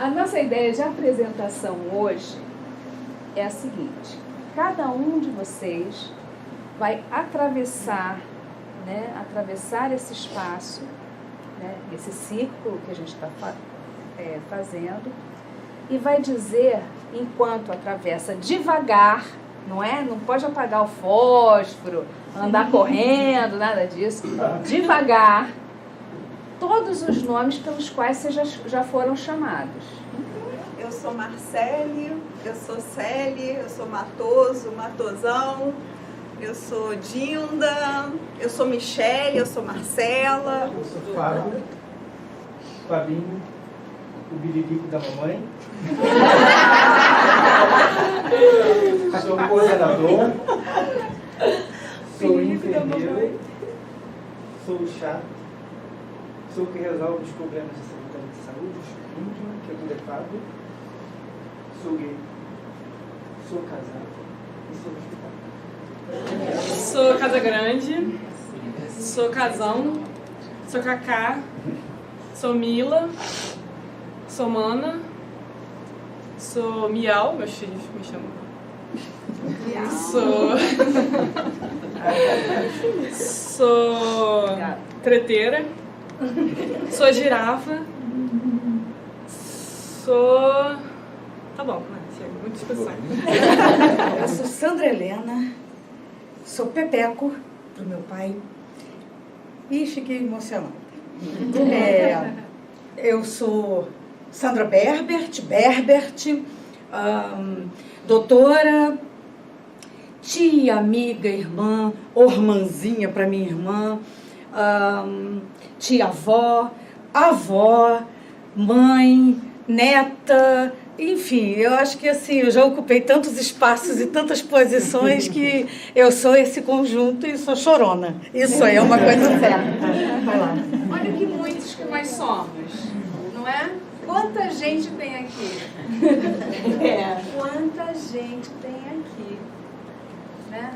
A nossa ideia de apresentação hoje é a seguinte: cada um de vocês vai atravessar, né, atravessar esse espaço, né, esse círculo que a gente está fazendo, e vai dizer, enquanto atravessa devagar, não é? Não pode apagar o fósforo, andar correndo, nada disso. Devagar, todos os nomes pelos quais vocês já foram chamados. Eu sou Marcele, eu sou Célia, eu sou Matoso, Matosão, eu sou Dinda, eu sou Michele, eu sou Marcela. Eu sou Fábio, Fabinho, o biririco da mamãe. Sou coordenador, sou enfermeiro, sou o chato, sou o que resolve os problemas de saúde, os índios, que é tudo é Fábio. Sou gay, sou casado e sou hospital. Sou Casa Grande, sou Casão, sou Cacá, sou Mila, sou Mana, sou Miau, meus filhos me chamam. Sou treteira, sou girafa, sou... Tá bom, chega, muita discussão. Eu sou Sandra Helena, sou Pepeco pro meu pai. Ih, fiquei emocionada. Eu sou Sandra Berbert, doutora, tia, amiga, irmã, ormãzinha para minha irmã, tia-avó, avó, mãe, neta, enfim, eu acho que assim, eu já ocupei tantos espaços e tantas posições que eu sou esse conjunto e sou chorona. Isso aí é uma coisa certa. Vai lá. Olha que muitos que nós somos, não é? Quanta gente tem aqui? Quanta gente tem aqui, né?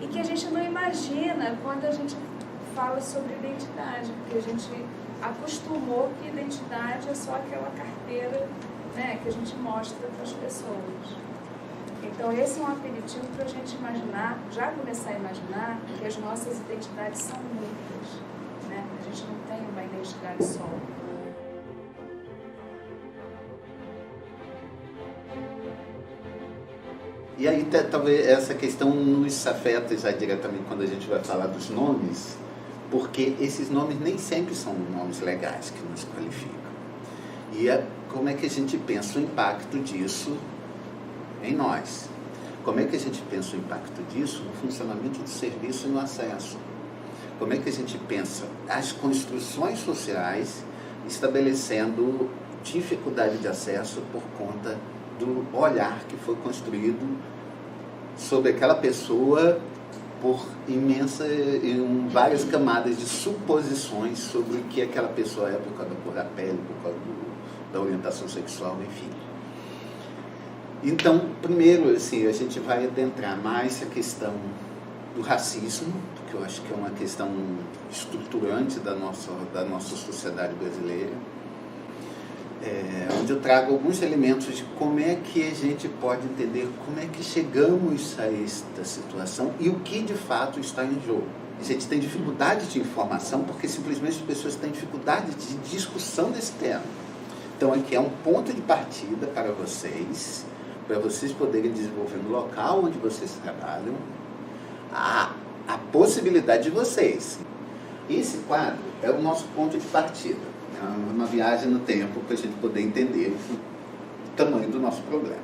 E que a gente não imagina quando a gente fala sobre identidade, porque a gente acostumou que identidade é só aquela carteira, né, que a gente mostra para as pessoas. Então esse é um aperitivo para a gente imaginar, já começar a imaginar que as nossas identidades são muitas, né? A gente não tem uma identidade só. E aí talvez essa questão nos afeta já diretamente quando a gente vai falar dos nomes, porque esses nomes nem sempre são nomes legais que nos qualificam. E como é que a gente pensa o impacto disso em nós? Como é que a gente pensa o impacto disso no funcionamento do serviço e no acesso? Como é que a gente pensa as construções sociais estabelecendo dificuldade de acesso por conta do olhar que foi construído sobre aquela pessoa por várias camadas de suposições sobre o que aquela pessoa é por causa da cor da pele, por causa da orientação sexual, enfim. Então, primeiro, assim, a gente vai adentrar mais a questão do racismo, porque eu acho que é uma questão estruturante da nossa sociedade brasileira, onde eu trago alguns elementos de como é que a gente pode entender como é que chegamos a esta situação e o que de fato está em jogo. A gente tem dificuldade de informação porque simplesmente as pessoas têm dificuldade de discussão desse tema. Então aqui é um ponto de partida para vocês poderem desenvolver no local onde vocês trabalham a possibilidade de vocês. Esse quadro é o nosso ponto de partida. É uma viagem no tempo para a gente poder entender o tamanho do nosso problema.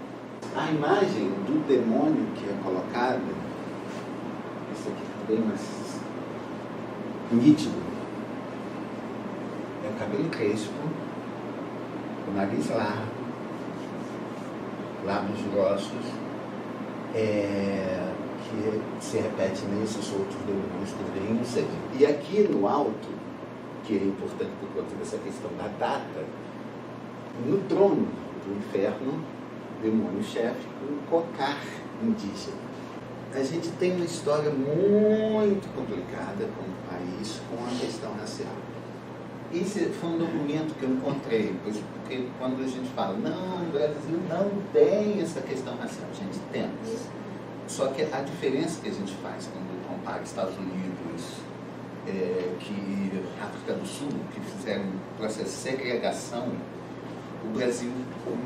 A imagem do demônio que é colocada, isso aqui está bem mais nítido. É o cabelo crespo, o nariz largo, lábios grossos, que se repete nesses outros demônios que vêm no sangue. E aqui no alto, que é importante por conta dessa questão da data, no trono do inferno, demônio-chefe, um cocar indígena. A gente tem uma história muito complicada como país com a questão racial. esse foi um documento que eu encontrei, porque quando a gente fala, não, o Brasil não tem essa questão racial, a gente tem. Só que a diferença que a gente faz quando compara Estados Unidos, que África do Sul, que fizeram um processo de segregação, o Brasil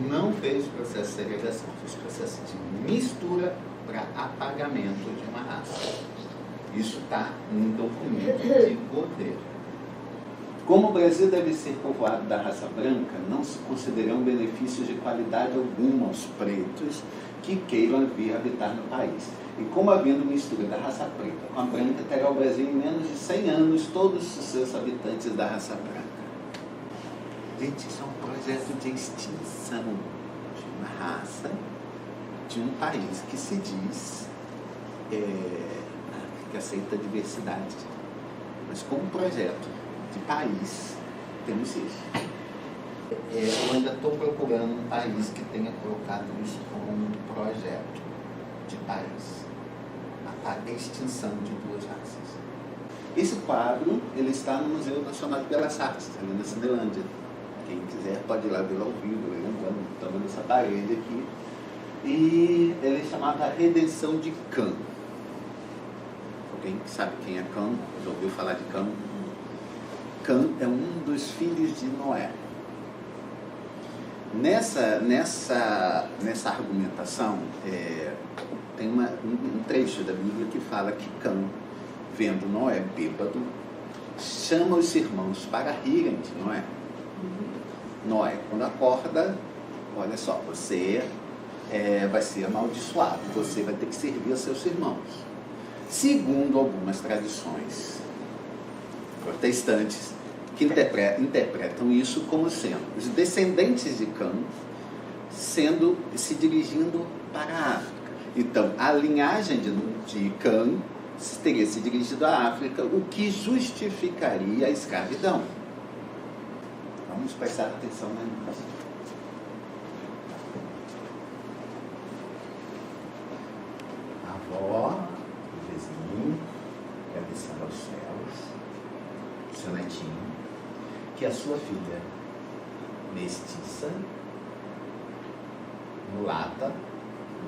não fez processo de segregação, fez processo de mistura para apagamento de uma raça. Isso está num documento de governo. Como o Brasil deve ser povoado da raça branca, não se consideram benefícios de qualidade alguma aos pretos que queiram vir habitar no país. E como havendo mistura da raça preta com a branca, terá o Brasil em menos de 100 anos todos os seus habitantes da raça branca. Gente, isso é um projeto de extinção de uma raça, de um país que se diz que aceita a diversidade. Mas como projeto de país, temos isso. Eu ainda estou procurando um país que tenha colocado isso como um projeto de país. A extinção de duas raças. Esse quadro, ele está no Museu Nacional de Belas Artes, ali na Cinelândia. Quem quiser pode ir lá ver ao vivo, estamos nessa parede aqui. E ele é chamado A Redenção de Cã. Alguém sabe quem é Cã? Já ouviu falar de Cã? Cã é um dos filhos de Noé. Nessa argumentação, tem um trecho da Bíblia que fala que Cã, vendo Noé bêbado, chama os irmãos para rirem de Noé. Noé, quando acorda, olha só, você vai ser amaldiçoado, você vai ter que servir a seus irmãos. Segundo algumas tradições protestantes, que interpretam isso como sendo os descendentes de Cã se dirigindo para a África. Então, a linhagem de Cã teria se dirigido à África, o que justificaria a escravidão. Vamos prestar atenção na imagem. A avó, o vizinho, agradecendo aos céus, seu netinho, que a sua filha mestiça, mulata,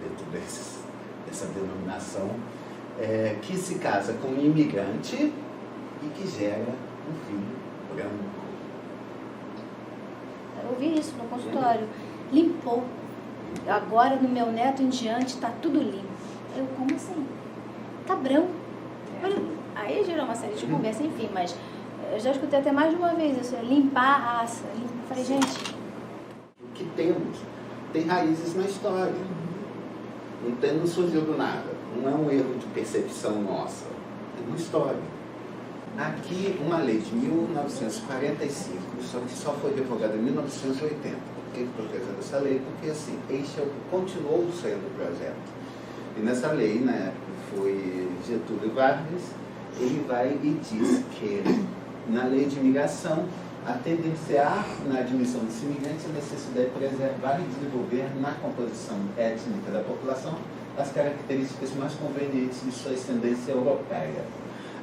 dentro dessa denominação, que se casa com um imigrante e que gera um filho branco. Eu ouvi isso no consultório. Limpou. Agora, no meu neto em diante, está tudo limpo. Eu, como assim? Tá branco. Aí gerou uma série de conversa, enfim, mas eu já escutei até mais de uma vez isso, limpar a raça. Eu falei, gente... O que temos tem raízes na história. Não surgiu do nada. Não é um erro de percepção nossa. É uma história. Aqui, uma lei de 1945, só que só foi revogada em 1980. Por que foi revogada essa lei? Porque, assim, este continuou sendo o projeto. E nessa lei, na época, foi Getúlio Vargas, ele vai e diz que, na lei de imigração, a tendenciar na admissão desse imigrante a necessidade de preservar e desenvolver na composição étnica da população as características mais convenientes de sua ascendência europeia.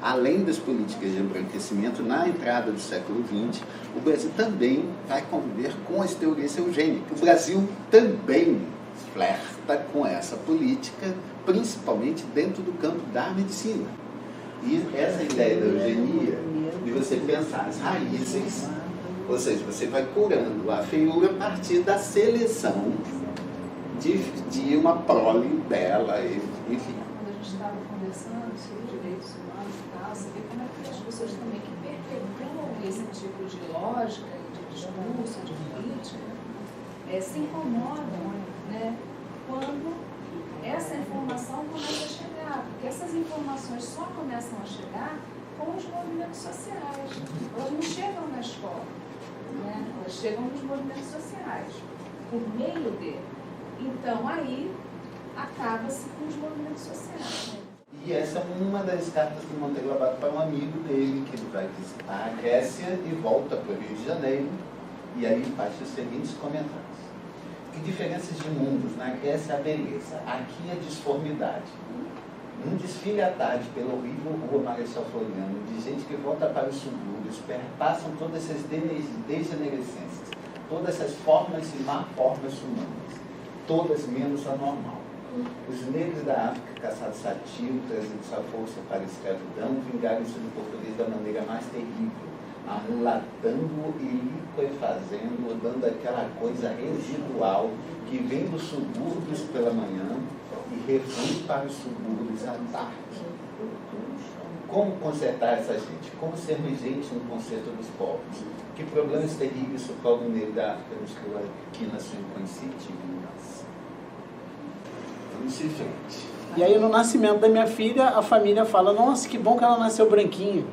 Além das políticas de embranquecimento, na entrada do século XX, o Brasil também vai conviver com as teorias eugênicas. O Brasil também flerta com essa política, principalmente dentro do campo da medicina. E essa ideia da eugenia, de você pensar as raízes, ou seja, você vai curando a feiura a partir da seleção de uma prole bela, enfim. Quando a gente estava conversando sobre direitos humanos e tal, você vê como é que as pessoas também que perpetuam esse tipo de lógica, de discurso, de política, se incomodam, né, quando essa informação começa a chegar, porque essas informações só começam a chegar com os movimentos sociais. Elas não chegam na escola, né? Elas chegam nos movimentos sociais, por meio de. Então, aí, acaba-se com os movimentos sociais. Né? E essa é uma das cartas do Monteiro Lobato para um amigo dele, que ele vai visitar a Grécia e volta para o Rio de Janeiro, e aí faz os seguintes comentários. Que diferenças de mundos? Na Grécia, a beleza. Aqui, a disformidade. Um desfile à tarde pela horrível rua Marechal Floriano, de gente que volta para os subúrbios, perpassam todas essas degenerescências, todas essas formas e má formas humanas, todas menos a normal. Os negros da África, caçados a tiro, trazendo sua força para a escravidão, vingaram-se do português da maneira mais terrível, amulatando e liquefazendo, dando aquela coisa residual que vem dos subúrbios pela manhã e reflui para os subúrbios à tarde. Como consertar essa gente? Como sermos gente no concerto dos povos? Que problemas terríveis o povo negro da África nos criou aqui na sua inconceitível vingança? Vamos em frente. E aí, no nascimento da minha filha, a família fala: nossa, que bom que ela nasceu branquinha.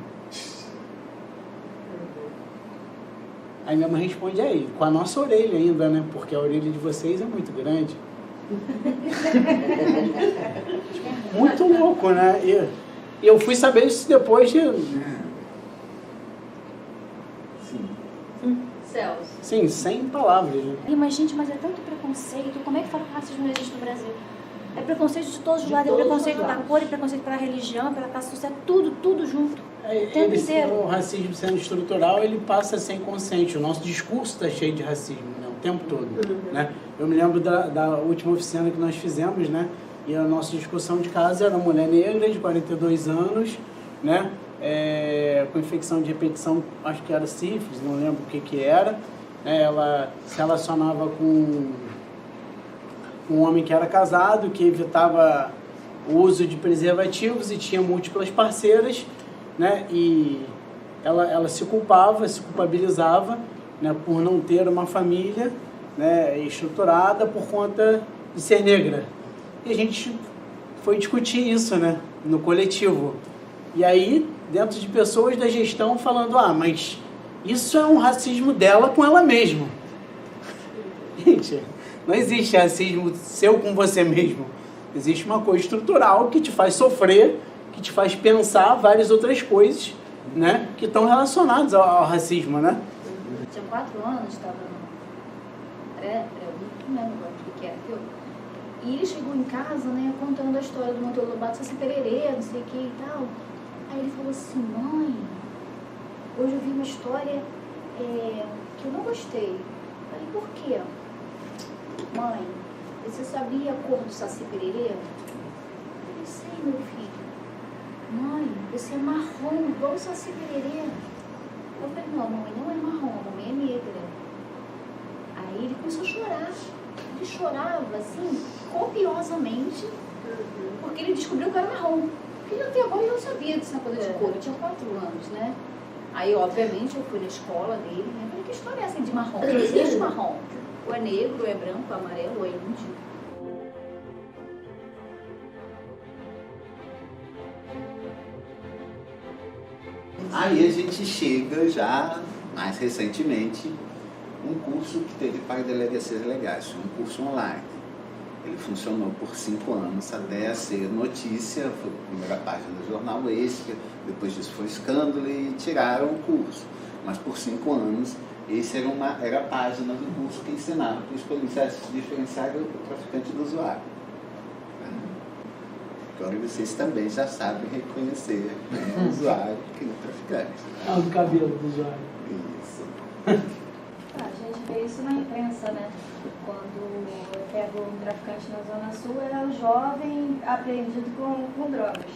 Aí minha mãe responde: aí, com a nossa orelha ainda, né? Porque a orelha de vocês é muito grande. Muito louco, né? E eu fui saber isso depois de... Celso. Sim, sem palavras. Né? Mas, gente, mas é tanto preconceito. Como é que fala que o racismo não existe no Brasil? É preconceito de todos os lados. É preconceito da cor, é preconceito pela religião, pela classe social. Tudo junto. O tempo inteiro. O racismo sendo estrutural, ele passa a ser inconsciente. O nosso discurso está cheio de racismo, né? O tempo todo. Né? Eu me lembro da última oficina que nós fizemos, né? E a nossa discussão de casa era uma mulher negra de 42 anos, né? Com infecção de repetição, acho que era sífilis, não lembro o que era. Ela se relacionava com um homem que era casado, que evitava o uso de preservativos e tinha múltiplas parceiras, né? E ela se culpabilizava, né, por não ter uma família, né, estruturada por conta de ser negra. E a gente foi discutir isso, né, no coletivo. E aí, dentro de pessoas da gestão falando: mas isso é um racismo dela com ela mesma. Gente, não existe racismo seu com você mesmo. Existe uma coisa estrutural que te faz sofrer, que te faz pensar várias outras coisas, né, que estão relacionadas ao racismo, né? Tinha 4 anos, estava no não lembro agora o que era aquilo. E ele chegou em casa, né, contando a história do Monteiro Lobato, Saci Pererê, não sei o que e tal. Aí ele falou assim: mãe, hoje eu vi uma história que eu não gostei. Eu falei: por quê? Mãe, você sabia a cor do Saci Pererê? Eu não sei, meu filho. Mãe, você é marrom, igual o Saci Pererê. Eu falei: não, mamãe não é marrom, a mamãe é negra. Aí ele começou a chorar. Ele chorava, assim, copiosamente, porque ele descobriu que eu era marrom. Porque até agora eu não sabia dessa coisa de cor, eu tinha 4 anos, né? Aí, obviamente, eu fui na escola dele, né? Eu falei: que história é essa de marrom? Não existe marrom. Ou é negro, ou é branco, ou é amarelo, ou é índio. Aí a gente chega já, mais recentemente, um curso que teve para delegacias legais, um curso online. Ele funcionou por 5 anos até ser notícia, foi a primeira página do jornal Extra, depois disso foi escândalo e tiraram o curso. Mas por 5 anos, esse era a página do curso que ensinava para os policiais se diferenciarem do traficante do usuário. Agora vocês também já sabem reconhecer o usuário que é o traficante. Ah, do cabelo do usuário. Isso. A gente vê isso na imprensa, né? Quando eu pego um traficante na Zona Sul, era um jovem apreendido com drogas.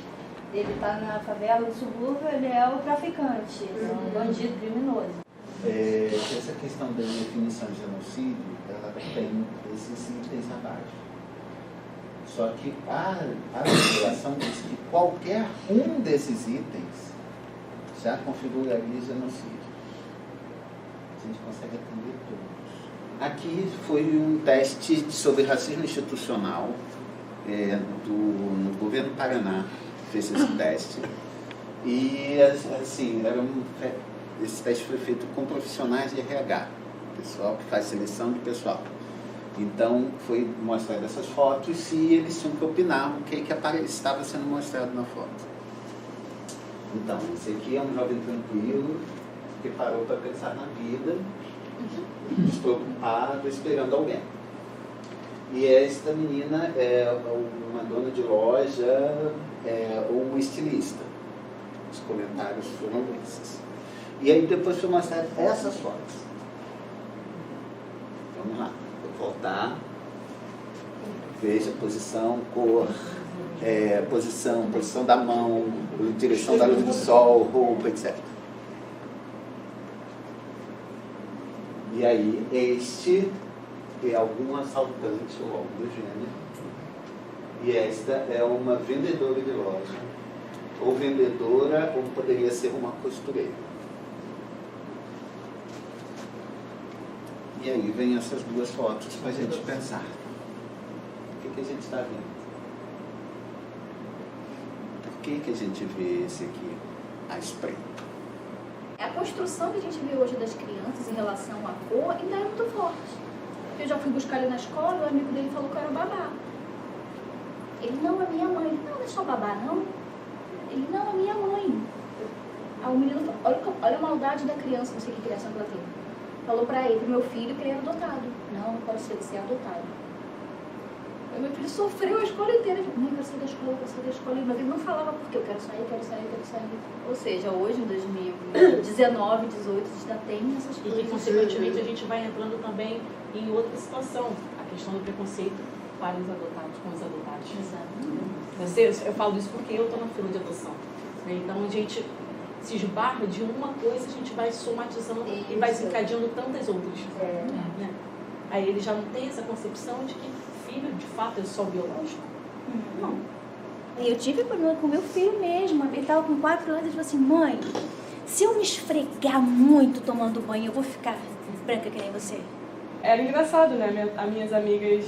Ele está na favela do subúrbio, ele é o traficante, é um bandido criminoso. Essa questão da definição de genocídio, ela tem esses itens abaixo. Só que a legislação diz que qualquer um desses itens já configuraria genocídio. A gente consegue atender todos. Aqui foi um teste sobre racismo institucional no governo do Paraná, fez esse teste. E, assim, esse teste foi feito com profissionais de RH, pessoal que faz seleção de pessoal. Então, foi mostrado essas fotos e eles tinham que opinar o que estava sendo mostrado na foto. Então, esse aqui é um jovem tranquilo, que parou para pensar na vida, despreocupado, esperando alguém. E esta menina é uma dona de loja ou uma estilista. Os comentários foram esses. E aí depois foi mostrar essas fotos. Vamos lá, vou voltar. Veja posição, cor, posição da mão, direção da luz do sol, roupa, etc. E aí, este é algum assaltante ou algo do gênero. E esta é uma vendedora de loja. Ou vendedora, ou poderia ser uma costureira. E aí vem essas duas fotos para a gente pensar. O que a gente está vendo? Por que a gente vê esse aqui a espreito? A construção que a gente vê hoje das crianças em relação à cor ainda é muito forte. Eu já fui buscar ele na escola, o amigo dele falou que era babá. Ele, não, é minha mãe. Não, não é só babá, não. Ele, não, é minha mãe. Aí o menino falou, olha a maldade da criança, não sei que criação que ela teve. Falou pra ele, pro meu filho, que ele era adotado. Não quero ser adotado. Aí meu filho sofreu a escola inteira. Ele falou, mãe, eu quero sair da escola, eu quero sair da escola. Mas ele não falava porque eu quero sair. Ou seja, hoje, em 2019, 2018, a gente ainda tem essas coisas. E que, consequentemente, a gente vai entrando também em outra situação. A questão do preconceito para os adotados, com os adotados. Exato. Eu falo isso porque eu estou na fila de adoção. Então, a gente se esbarra de uma coisa, a gente vai somatizando e vai desencadeando tantas outras. Né? Aí ele já não tem essa concepção de que filho, de fato, é só biológico. Não. E eu tive problema com meu filho mesmo. Ele estava com 4 anos e falou assim, mãe, se eu me esfregar muito tomando banho, eu vou ficar branca que nem você. Era engraçado, né? As minhas amigas,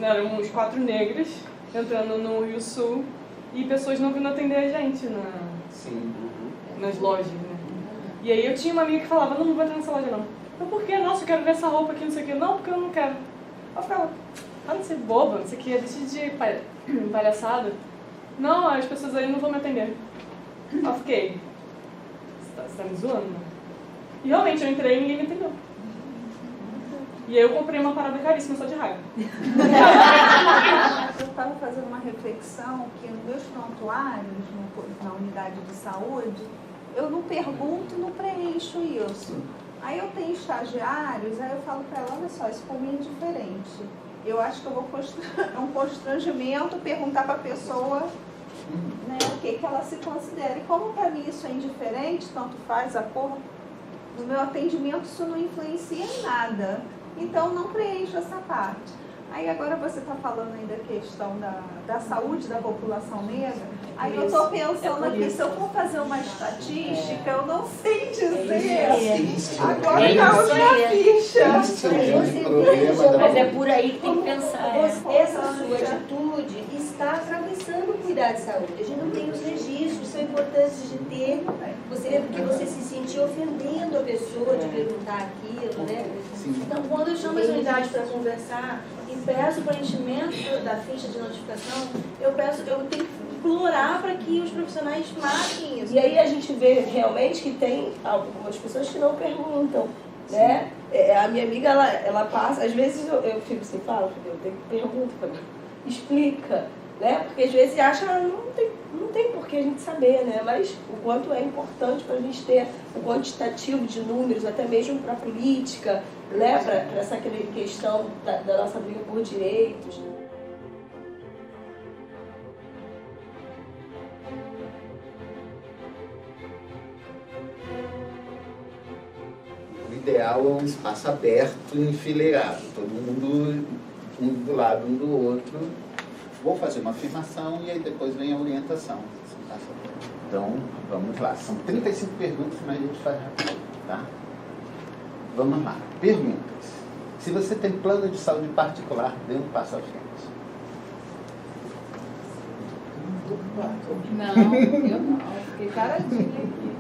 eram uns 4 negras, entrando no Rio Sul, e pessoas não vindo atender a gente nas lojas, né? E aí eu tinha uma amiga que falava, não vou entrar nessa loja não. Eu, por quê? Nossa, eu quero ver essa roupa aqui, não sei o quê. Não, porque eu não quero. Eu ficava, para de ser boba, não sei o quê, deixa de palhaçada. Não, as pessoas aí não vão me atender. Eu fiquei, você tá me zoando, né? E realmente eu entrei e ninguém me atendeu. E aí eu comprei uma parada caríssima só de raiva. Eu estava fazendo uma reflexão que nos meus prontuários, na unidade de saúde, eu não pergunto, não preencho isso. Aí eu tenho estagiários, aí eu falo para ela, olha só, isso para mim é diferente. Eu acho que eu vou é um constrangimento perguntar para a pessoa, né, o que ela se considera. E como para mim isso é indiferente, tanto faz a cor, no meu atendimento isso não influencia em nada. Então não preencho essa parte. Aí agora você está falando aí da questão da saúde da população negra. Aí eu estou pensando aqui, se eu for fazer uma estatística, eu não sei dizer. Agora caiu minha ficha. Mas é por aí que tem que pensar. Essa sua atitude está atravessando o cuidado de saúde. A gente não tem os registros, são importantes de ter. Porque você se sentir ofendendo a pessoa de perguntar aquilo, né? Então, quando eu chamo as unidades para conversar e peço o preenchimento da ficha de notificação, eu tenho que implorar para que os profissionais marquem isso. E aí a gente vê realmente que tem algumas pessoas que não perguntam, né? A minha amiga, ela passa, às vezes eu fico assim, eu tenho que perguntar, explica, né? Porque às vezes acha, não tem por que a gente saber, né? Mas o quanto é importante para a gente ter o quantitativo de números, até mesmo para a política, né? Para essa questão da nossa briga por direitos. O ideal é um espaço aberto e enfileirado, todo mundo um do lado, um do outro. Vou fazer uma afirmação e aí depois vem a orientação. Então, vamos lá. São 35 perguntas, mas a gente faz rápido, tá? Vamos lá. Perguntas. Se você tem plano de saúde particular, dê um passo à frente. Não, eu não. Fiquei paradinha aqui.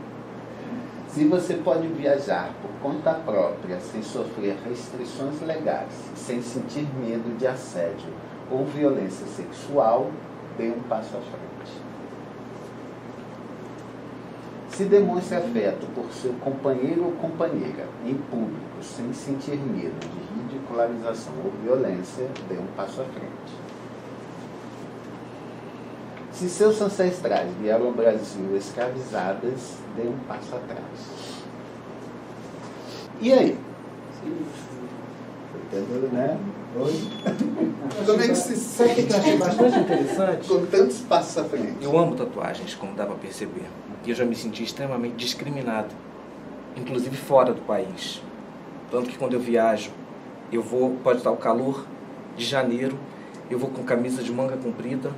Se você pode viajar por conta própria, sem sofrer restrições legais, sem sentir medo de assédio ou violência sexual, dê um passo à frente. Se demonstre afeto por seu companheiro ou companheira, em público, sem sentir medo de escolarização ou violência, dê um passo à frente. Se seus ancestrais vieram ao Brasil escravizadas, dê um passo atrás. E aí? Entendeu, né? Oi? Como é que se Sabe o que eu achei bastante interessante? com tantos passos à frente? Eu amo tatuagens, como dá para perceber. E eu já me senti extremamente discriminado, inclusive fora do país. Tanto que quando eu viajo, eu vou, pode estar o calor de janeiro, eu vou com camisa de manga comprida,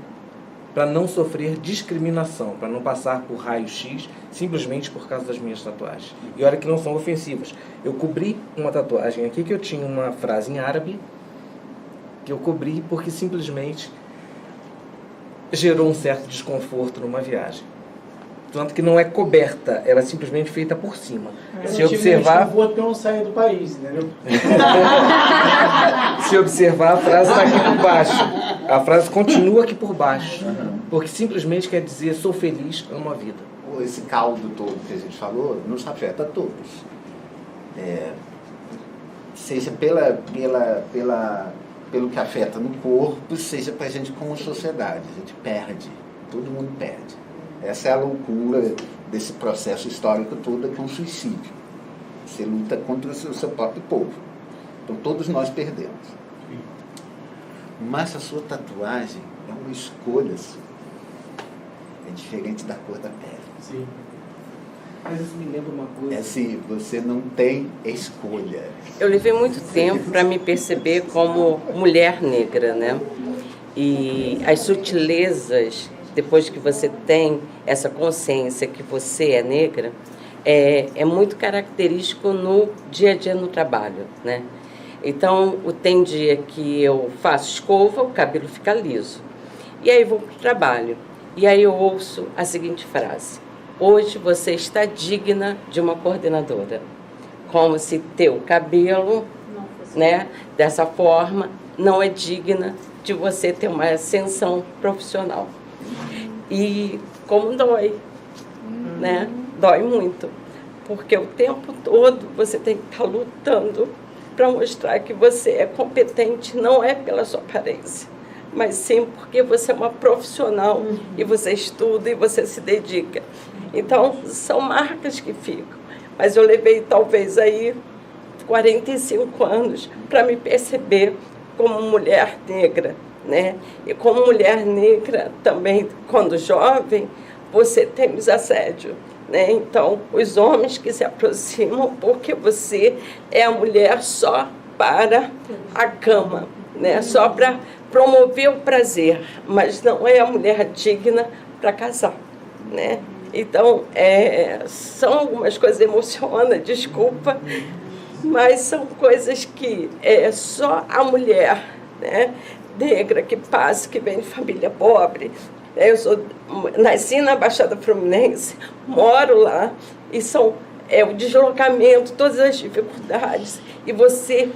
para não sofrer discriminação, para não passar por raio-x, simplesmente por causa das minhas tatuagens. E olha que não são ofensivas. Eu cobri uma tatuagem aqui que eu tinha uma frase em árabe, que eu cobri porque simplesmente gerou um certo desconforto numa viagem. Tanto que não é coberta, ela é simplesmente feita por cima. Se observar... Eu vou ter um sair do país, entendeu? Se observar, a frase está aqui por baixo. A frase continua aqui por baixo. Porque simplesmente quer dizer, sou feliz, amo a vida. Esse caldo todo que a gente falou nos afeta a todos. Seja pelo que afeta no corpo, seja para a gente como sociedade. A gente perde, todo mundo perde. Essa é a loucura desse processo histórico todo, que é um suicídio. Você luta contra o seu próprio povo. Então todos nós perdemos. Mas a sua tatuagem é uma escolha sua. É diferente da cor da pele. Sim. Mas isso me lembra uma coisa. É assim, você não tem escolha. Eu levei muito tempo para me perceber como mulher negra, né? E as sutilezas, depois que você tem essa consciência que você é negra, é muito característico no dia a dia no trabalho, né? Então, tem dia que eu faço escova, o cabelo fica liso. E aí vou para o trabalho. E aí eu ouço a seguinte frase: hoje você está digna de uma coordenadora. Como se teu cabelo, né, dessa forma, não é digna de você ter uma ascensão profissional. E como dói, né? Dói muito. Porque o tempo todo você tem que estar lutando para mostrar que você é competente, não é pela sua aparência, mas sim porque você é uma profissional e você estuda e você se dedica. Então, são marcas que ficam. Mas eu levei talvez aí 45 anos para me perceber como mulher negra, né? E como mulher negra também, quando jovem, você tem os assédios, né? Então, os homens que se aproximam porque você é a mulher só para a cama, né? Só para promover o prazer, mas não é a mulher digna para casar, né? Então, são algumas coisas que emocionam, desculpa, mas são coisas que só a mulher, né, negra que passa, que vem de família pobre. Eu nasci na Baixada Fluminense, moro lá, e são o deslocamento, todas as dificuldades, e você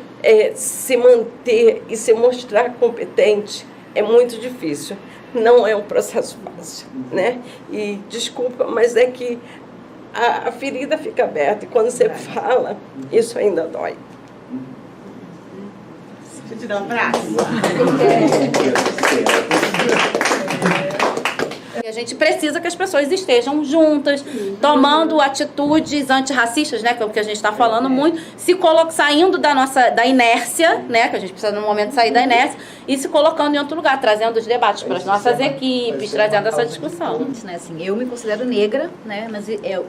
se manter e se mostrar competente é muito difícil. Não é um processo fácil, né? E desculpa, mas é que a ferida fica aberta e quando você fala, isso ainda dói. Deixa eu te dar um abraço. A gente precisa que as pessoas estejam juntas, tomando atitudes antirracistas, né, que é o que a gente está falando muito, saindo da inércia, né, que a gente precisa no momento sair da inércia, e se colocando em outro lugar, trazendo os debates para as nossas equipes, trazendo essa discussão. Né, assim, eu me considero negra, né, mas eu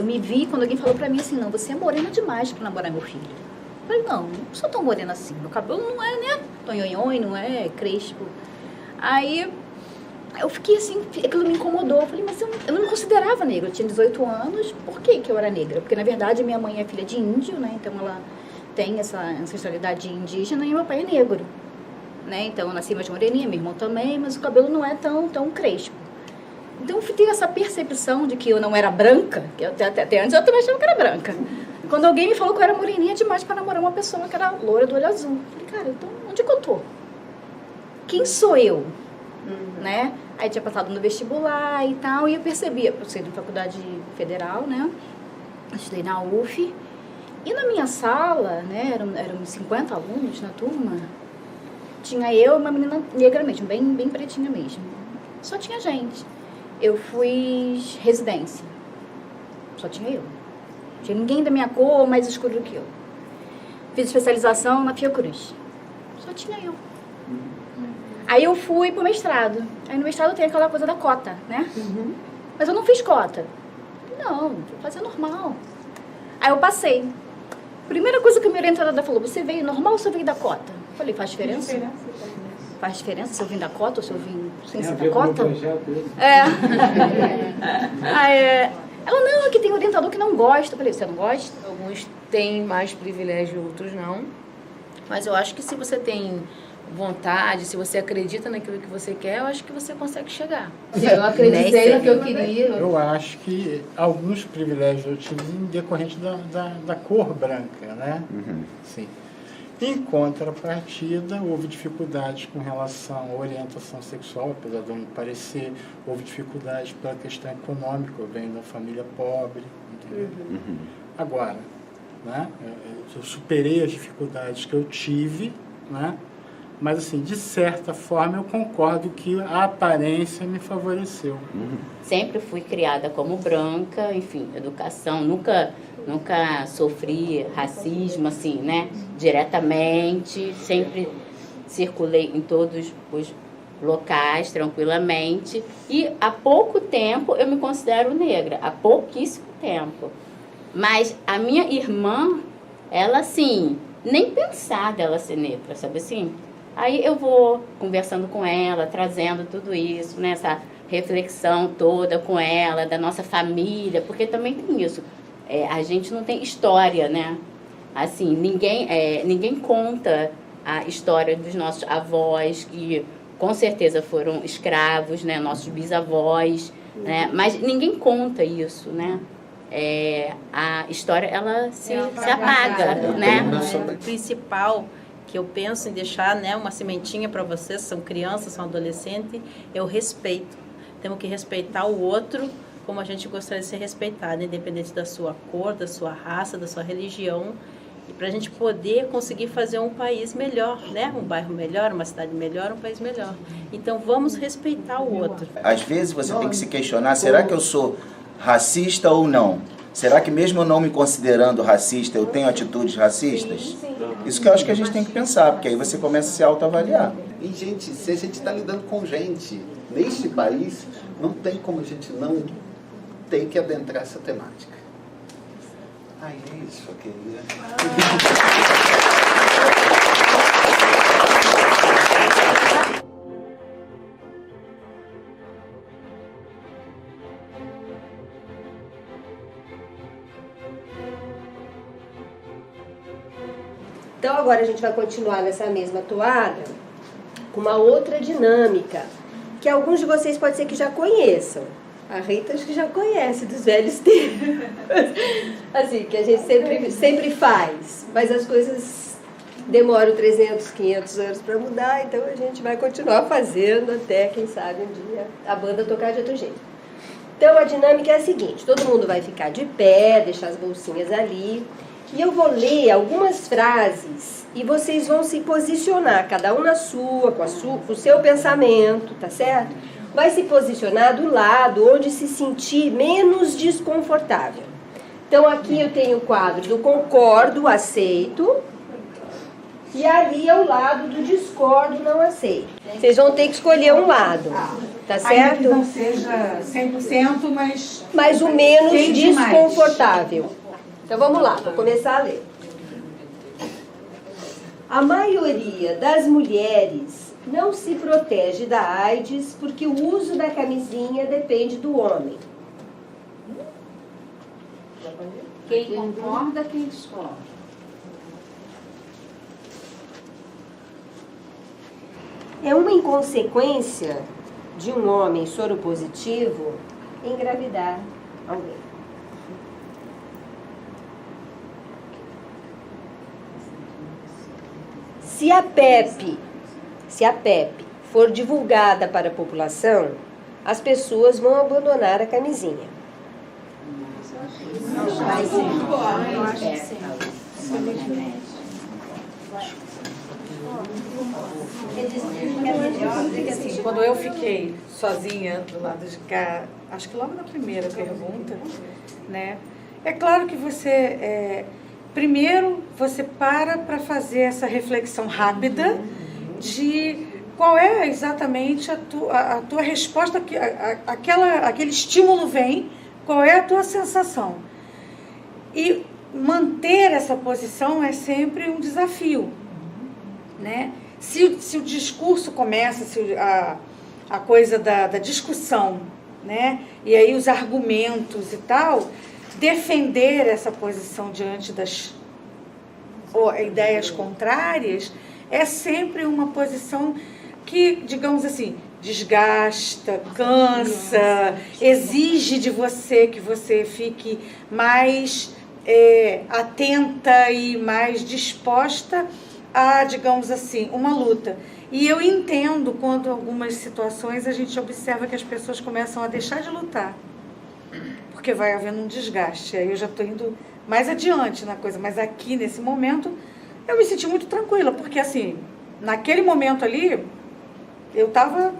me vi quando alguém falou para mim assim, não, você é morena demais para namorar meu filho. Eu falei, não sou tão morena assim, meu cabelo não é, né, tonhonhon, não é crespo. Aí eu fiquei assim, aquilo me incomodou. Eu falei, mas eu não me considerava negra. Eu tinha 18 anos, por que eu era negra? Porque, na verdade, minha mãe é filha de índio, né? Então, ela tem essa ancestralidade indígena e meu pai é negro, né? Então, eu nasci mais moreninha, meu irmão também, mas o cabelo não é tão crespo. Então, eu tenho essa percepção de que eu não era branca, que até antes eu também achava que era branca. Quando alguém me falou que eu era moreninha demais para namorar uma pessoa que era loura do olho azul. Eu falei, cara, então, onde que eu tô? Quem sou eu? Né? Aí tinha passado no vestibular e tal, e eu percebi, eu saí da faculdade federal, né? Estudei na UF, E na minha sala, né, eram 50 alunos na turma, tinha eu e uma menina negra mesmo, bem pretinha mesmo. Só tinha gente. Eu fiz residência. Só tinha eu. Não tinha ninguém da minha cor mais escuro do que eu. Fiz especialização na Fiocruz. Só tinha eu. Aí eu fui pro mestrado. Aí no mestrado tem aquela coisa da cota, né? Mas eu não fiz cota. Não, vou fazer normal. Aí eu passei. Primeira coisa que a minha orientadora falou, você veio normal ou você veio da cota? Eu falei, faz diferença? Faz diferença se eu vim da cota ou se eu vim sem ser da cota? Ela, não, aqui tem orientador que não gosta. Eu falei, você não gosta? Alguns têm mais privilégio, outros não. Mas eu acho que se você tem vontade, se você acredita naquilo que você quer, eu acho que você consegue chegar. Eu acreditei no que eu queria. Eu acho que alguns privilégios eu tive em decorrente da cor branca, né? Sim. Em contrapartida, houve dificuldades com relação à orientação sexual, apesar de não me parecer, houve dificuldades pela questão econômica, eu venho de uma família pobre, entendeu? Agora, né, eu superei as dificuldades que eu tive, né, mas, assim, de certa forma, eu concordo que a aparência me favoreceu. Sempre fui criada como branca, enfim, educação, nunca sofri racismo, assim, né, diretamente, sempre circulei em todos os locais, tranquilamente, e há pouco tempo eu me considero negra, há pouquíssimo tempo. Mas a minha irmã, ela, assim, nem pensar dela ser negra, sabe assim? Aí eu vou conversando com ela, trazendo tudo isso, né, essa reflexão toda com ela, da nossa família, porque também tem isso. A gente não tem história, né? Assim, ninguém conta a história dos nossos avós, que com certeza foram escravos, né? Nossos bisavós, né? Mas ninguém conta isso, né? A história, ela se apaga, né? O principal que eu penso em deixar, né, uma sementinha para vocês, são crianças, são adolescentes, é o respeito. Temos que respeitar o outro como a gente gostaria de ser respeitado, independente da sua cor, da sua raça, da sua religião, e para a gente poder conseguir fazer um país melhor, né? Um bairro melhor, uma cidade melhor, um país melhor. Então vamos respeitar o outro. Às vezes você tem que se questionar, será que eu sou racista ou não? Será que mesmo eu não me considerando racista, eu tenho atitudes racistas? Isso que eu acho que a gente tem que pensar, porque aí você começa a se autoavaliar. E, gente, se a gente está lidando com gente neste país, não tem como a gente não ter que adentrar essa temática. Ah, é isso, eu queria. Então agora a gente vai continuar nessa mesma toada com uma outra dinâmica que alguns de vocês pode ser que já conheçam. A Rita acho que já conhece dos velhos tempos. Assim, que a gente sempre faz, mas as coisas demoram 300, 500 anos para mudar, então a gente vai continuar fazendo até, quem sabe, um dia a banda tocar de outro jeito. Então a dinâmica é a seguinte, todo mundo vai ficar de pé, deixar as bolsinhas ali, e eu vou ler algumas frases e vocês vão se posicionar, cada um na sua, com o seu pensamento, tá certo? Vai se posicionar do lado onde se sentir menos desconfortável. Então aqui eu tenho o quadro do concordo, aceito, e ali é o lado do discordo, não aceito. Vocês vão ter que escolher um lado, tá certo? Ainda que não seja 100%, mas o menos desconfortável. Então vamos lá, vou começar a ler. A maioria das mulheres não se protege da AIDS porque o uso da camisinha depende do homem. Quem concorda, quem discorda? É uma inconsequência de um homem soropositivo engravidar alguém. Se a PEP for divulgada para a população, as pessoas vão abandonar a camisinha. Eu acho que sim. Assim, quando eu fiquei sozinha do lado de cá, acho que logo na primeira pergunta, né? É claro que você, primeiro, você para fazer essa reflexão rápida de qual é exatamente a tua resposta, aquele estímulo vem, qual é a tua sensação. E manter essa posição é sempre um desafio, né? Se o discurso começa, se a coisa da discussão, né? E aí os argumentos e tal, defender essa posição diante das ideias contrárias é sempre uma posição que, digamos assim, desgasta, cansa, exige de você que você fique mais atenta e mais disposta a, digamos assim, uma luta. E eu entendo quando, em algumas situações, a gente observa que as pessoas começam a deixar de lutar, porque vai havendo um desgaste. Aí eu já estou indo mais adiante na coisa, mas aqui, nesse momento, eu me senti muito tranquila, porque, assim, naquele momento ali, eu estava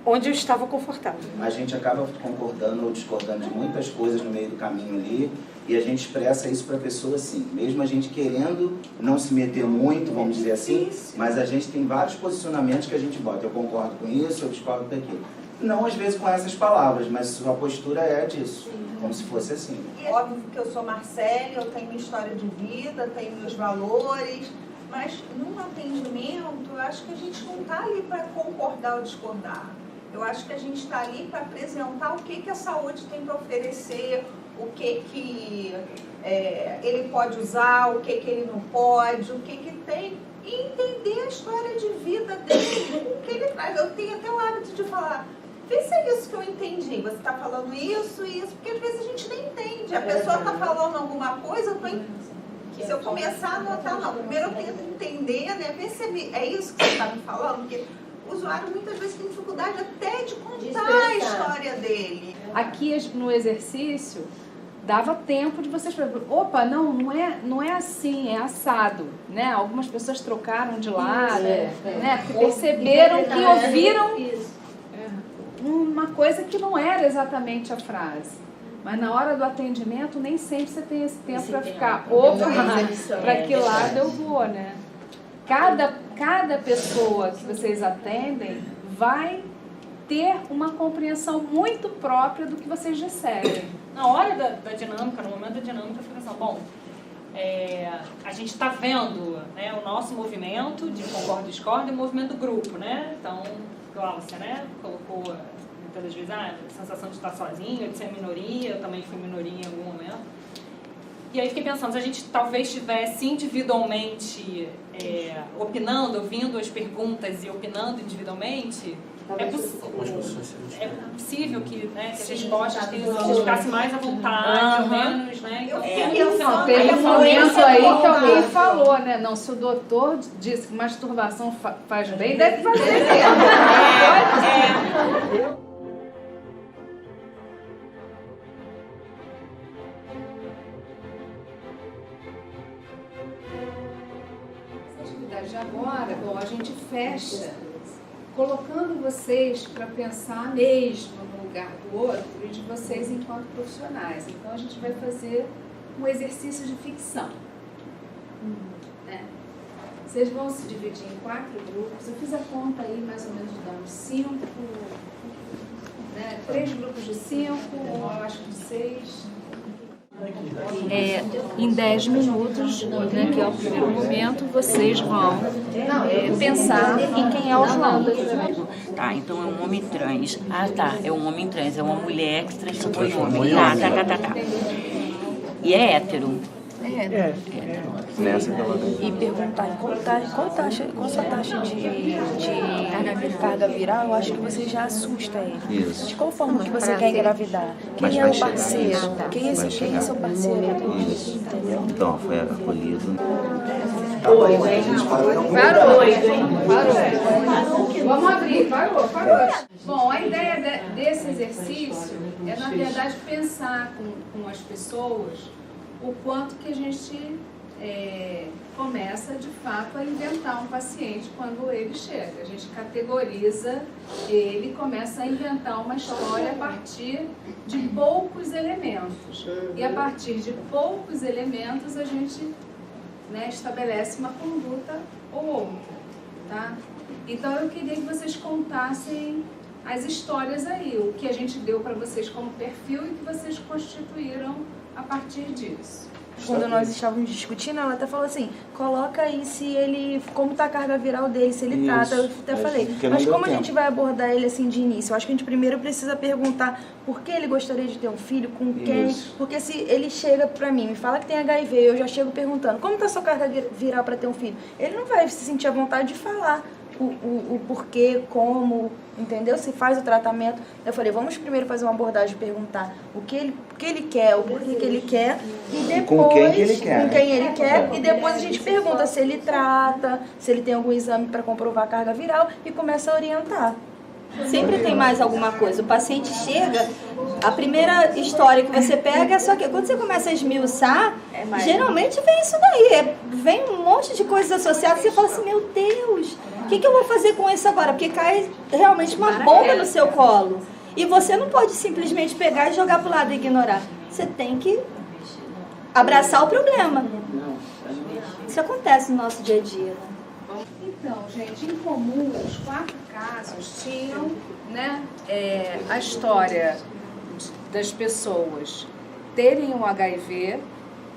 onde eu estava confortável. A gente acaba concordando ou discordando de muitas coisas no meio do caminho ali, e a gente expressa isso para a pessoa assim, mesmo a gente querendo não se meter muito, vamos dizer assim, mas a gente tem vários posicionamentos que a gente bota. Eu concordo com isso, eu discordo daquilo. Não às vezes com essas palavras, mas sua postura é disso, como se fosse assim. É óbvio que eu sou Marcele, eu tenho minha história de vida, tenho meus valores, mas num atendimento eu acho que a gente não está ali para concordar ou discordar. Eu acho que a gente está ali para apresentar o que a saúde tem para oferecer, o que ele pode usar, o que ele não pode, o que tem, e entender a história de vida dele, o que ele traz. Eu tenho até o hábito de falar, vê se é isso que eu entendi, você está falando isso e isso, porque às vezes a gente nem entende. A pessoa está falando alguma coisa, se eu começar a anotar, não, primeiro eu tento entender, né, ver se é isso que você está me falando, porque o usuário muitas vezes tem dificuldade até de contar a história dele. Aqui no exercício, dava tempo de vocês falarem, opa, não é assim, é assado, né? Algumas pessoas trocaram de lado, né? Perceberam que ouviram uma coisa que não era exatamente a frase. Mas na hora do atendimento, nem sempre você tem esse tempo para ficar, opa, para que lado eu vou, né? Cada pessoa que vocês atendem vai ter uma compreensão muito própria do que vocês recebem. Na hora da dinâmica, no momento da dinâmica, eu fico pensando, bom, a gente está vendo, né, o nosso movimento de concordo e discordo e o movimento do grupo, né? Então, Glaucia, né, colocou muitas vezes a sensação de estar sozinha, de ser minoria, eu também fui minoria em algum momento. E aí fiquei pensando, se a gente talvez estivesse individualmente opinando, ouvindo as perguntas e opinando individualmente, é possível que, né, que as respostas ficassem mais à vontade, ou menos, né? Então, teve um momento aí que alguém falou, né? Não, se o doutor disse que masturbação faz bem, deve fazer mesmo. De agora, bom, a gente fecha colocando vocês para pensar mesmo no lugar do outro e de vocês enquanto profissionais. Então a gente vai fazer um exercício de ficção. Né? Vocês vão se dividir em 4 grupos. Eu fiz a conta aí mais ou menos de dar uns 5, né? 3 grupos de 5, ou eu acho que de 6. Em 10 minutos, né, que é o primeiro momento, vocês vão pensar em quem é o João. Tá, então é um homem trans. Ah, tá, é um homem trans, é uma mulher que se transformou em homem. Tá. E é hétero. Nessa que ela... E perguntar qual a sua taxa de carga viral, eu acho que você já assusta ele. Isso. De qual forma que você quer engravidar? Quem é o parceiro? Quem é seu parceiro? Isso. Entendeu? Então, foi acolhido. Parou. Vamos abrir, parou. Bom, a ideia desse exercício é, na verdade, pensar com as pessoas o quanto que a gente começa, de fato, a inventar um paciente quando ele chega. A gente categoriza ele, começa a inventar uma história a partir de poucos elementos. E a partir de poucos elementos, a gente, né, estabelece uma conduta ou outra, tá? Então, eu queria que vocês contassem as histórias aí, o que a gente deu para vocês como perfil e que vocês constituíram a partir disso. Quando nós estávamos discutindo, ela até falou assim, coloca aí se ele, como tá a carga viral dele, se ele trata. Eu até falei, mas como a gente vai abordar ele assim de início? Eu acho que a gente primeiro precisa perguntar por que ele gostaria de ter um filho, com quem. Isso. Porque se ele chega pra mim, me fala que tem HIV, eu já chego perguntando, como tá a sua carga viral para ter um filho? Ele não vai se sentir à vontade de falar o porquê, como, entendeu? Se faz o tratamento. Eu falei, vamos primeiro fazer uma abordagem, perguntar o que ele quer, o porquê que ele quer, e depois com quem que ele quer, com quem ele quer, e depois a gente pergunta se ele trata, se ele tem algum exame para comprovar a carga viral e começa a orientar. Sempre tem mais alguma coisa. O paciente chega, a primeira história que você pega é só que quando você começa a esmiuçar, geralmente vem isso daí. Vem um monte de coisas associadas e você fala assim, meu Deus, o que eu vou fazer com isso agora? Porque cai realmente uma bomba no seu colo. E você não pode simplesmente pegar e jogar pro lado e ignorar. Você tem que abraçar o problema. Isso acontece no nosso dia a dia. Então, gente, em comum, os 4 casos tinham, né, a história das pessoas terem um HIV,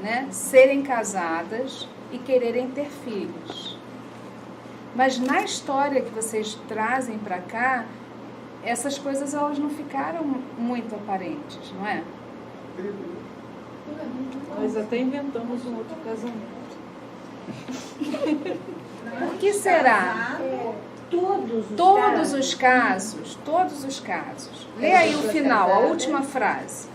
né, serem casadas e quererem ter filhos. Mas na história que vocês trazem para cá, essas coisas elas não ficaram muito aparentes, não é? Nós até inventamos um outro casamento. Por que será? Todos os casos. Lê aí o final, a última frase.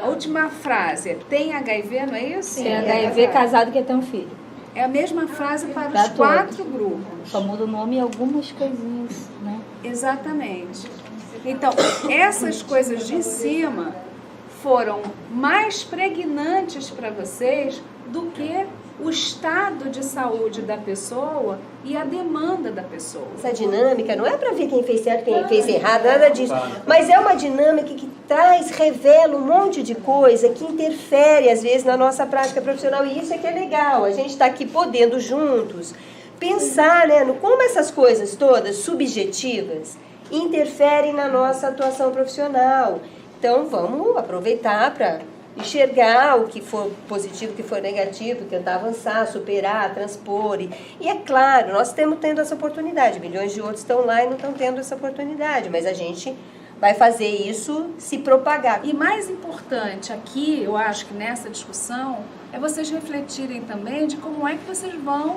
A última frase é, tem HIV, não é isso? Tem HIV, casado, quer ter um filho. É a mesma frase para os 4 grupos. Só muda o nome e algumas coisinhas, né? Exatamente. Então, essas coisas de cima foram mais pregnantes para vocês do que o estado de saúde da pessoa e a demanda da pessoa. Essa dinâmica não é para ver quem fez certo, quem fez errado, nada disso. Mas é uma dinâmica que traz, revela um monte de coisa que interfere, às vezes, na nossa prática profissional. E isso é que é legal. A gente está aqui podendo, juntos, pensar, né, no como essas coisas todas, subjetivas, interferem na nossa atuação profissional. Então, vamos aproveitar para enxergar o que for positivo, o que for negativo, tentar avançar, superar, transpor. E é claro, nós estamos tendo essa oportunidade. Milhões de outros estão lá e não estão tendo essa oportunidade. Mas a gente vai fazer isso se propagar. E mais importante aqui, eu acho que nessa discussão, é vocês refletirem também de como é que vocês vão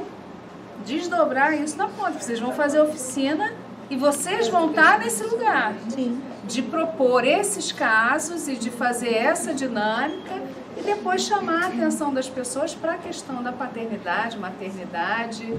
desdobrar isso na ponta. Vocês vão fazer oficina e vocês vão estar nesse lugar. Sim. De propor esses casos e de fazer essa dinâmica e depois chamar a atenção das pessoas para a questão da paternidade, maternidade,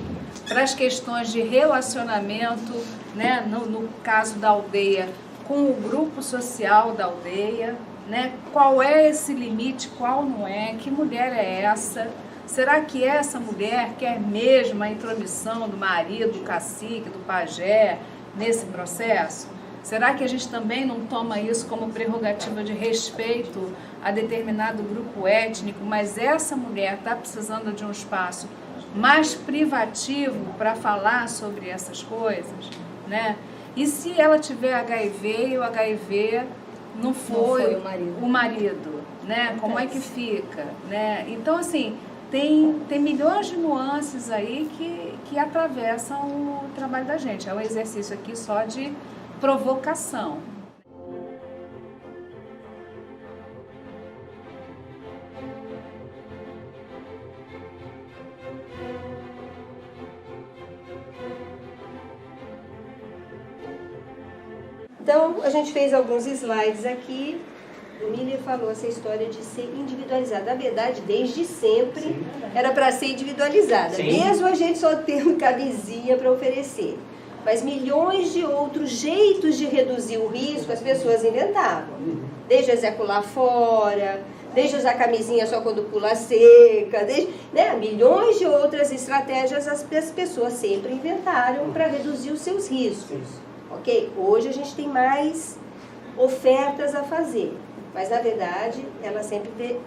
para as questões de relacionamento, né, no caso da aldeia, com o grupo social da aldeia, né, qual é esse limite, qual não é, que mulher é essa, será que essa mulher quer mesmo a intromissão do marido, do cacique, do pajé nesse processo? Será que a gente também não toma isso como prerrogativa de respeito a determinado grupo étnico, mas essa mulher está precisando de um espaço mais privativo para falar sobre essas coisas, né? E se ela tiver HIV e o HIV não foi o marido, né? Como é que fica, né? Então, assim, tem milhões de nuances aí que atravessam o trabalho da gente. É um exercício aqui só de provocação. Então, a gente fez alguns slides aqui. O Miller falou essa história de ser individualizada. Na verdade, desde sempre era para ser individualizada, mesmo a gente só tendo camisinha para oferecer. mas milhões de outros jeitos de reduzir o risco as pessoas inventavam. Desde execular fora, desde usar camisinha só quando pula seca, desde, né, milhões de outras estratégias as pessoas sempre inventaram para reduzir os seus riscos. Ok? Hoje a gente tem mais ofertas a fazer, mas na verdade ela sempre,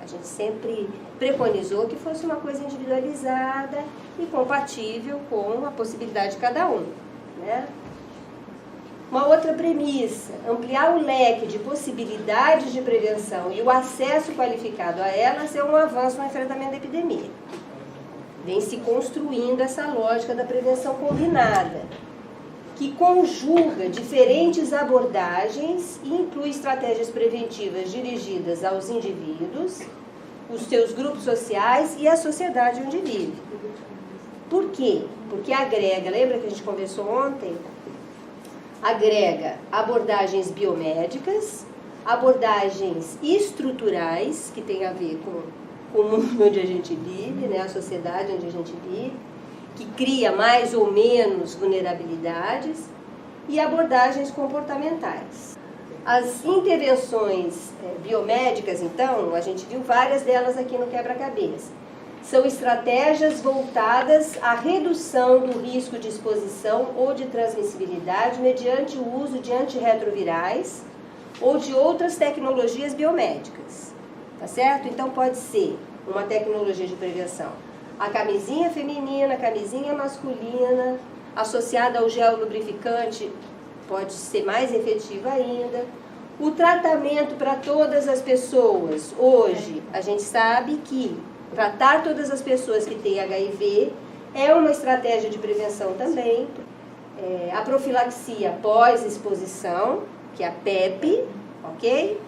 a gente sempre preconizou que fosse uma coisa individualizada e compatível com a possibilidade de cada um, né? Uma outra premissa, ampliar o leque de possibilidades de prevenção e o acesso qualificado a elas é um avanço no enfrentamento da epidemia. Vem se construindo essa lógica da prevenção combinada, que conjuga diferentes abordagens e inclui estratégias preventivas dirigidas aos indivíduos, os seus grupos sociais e a sociedade onde vive. Por quê? Porque agrega, lembra que a gente conversou ontem? Agrega abordagens biomédicas, abordagens estruturais, que tem a ver com o mundo onde a gente vive, né, a sociedade onde a gente vive, que cria mais ou menos vulnerabilidades, e abordagens comportamentais. As intervenções biomédicas, então, a gente viu várias delas aqui no quebra-cabeça. São estratégias voltadas à redução do risco de exposição ou de transmissibilidade mediante o uso de antirretrovirais ou de outras tecnologias biomédicas. Tá certo? Então pode ser uma tecnologia de prevenção. A camisinha feminina, a camisinha masculina, associada ao gel lubrificante, pode ser mais efetiva ainda. O tratamento para todas as pessoas. Hoje, a gente sabe que tratar todas as pessoas que têm HIV é uma estratégia de prevenção também. A profilaxia pós-exposição, que é a PEP, ok?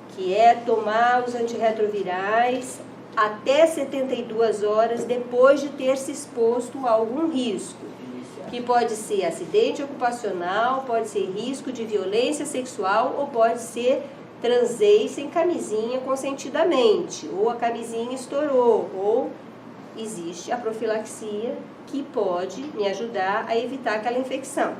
Que é tomar os antirretrovirais até 72 horas depois de ter se exposto a algum risco, que pode ser acidente ocupacional, pode ser risco de violência sexual ou pode ser transei sem camisinha consentidamente, ou a camisinha estourou, ou existe a profilaxia que pode me ajudar a evitar aquela infecção.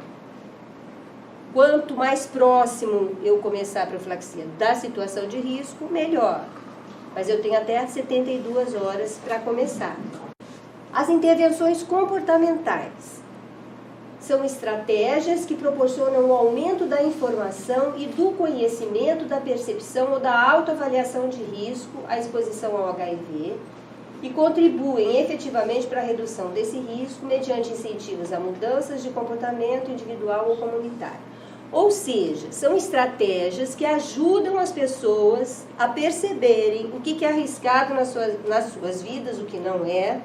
Quanto mais próximo eu começar a profilaxia da situação de risco, melhor. Mas eu tenho até 72 horas para começar. As intervenções comportamentais são estratégias que proporcionam o aumento da informação e do conhecimento da percepção ou da autoavaliação de risco à exposição ao HIV e contribuem efetivamente para a redução desse risco mediante incentivos a mudanças de comportamento individual ou comunitário. Ou seja, são estratégias que ajudam as pessoas a perceberem o que é arriscado nas suas vidas, o que não é,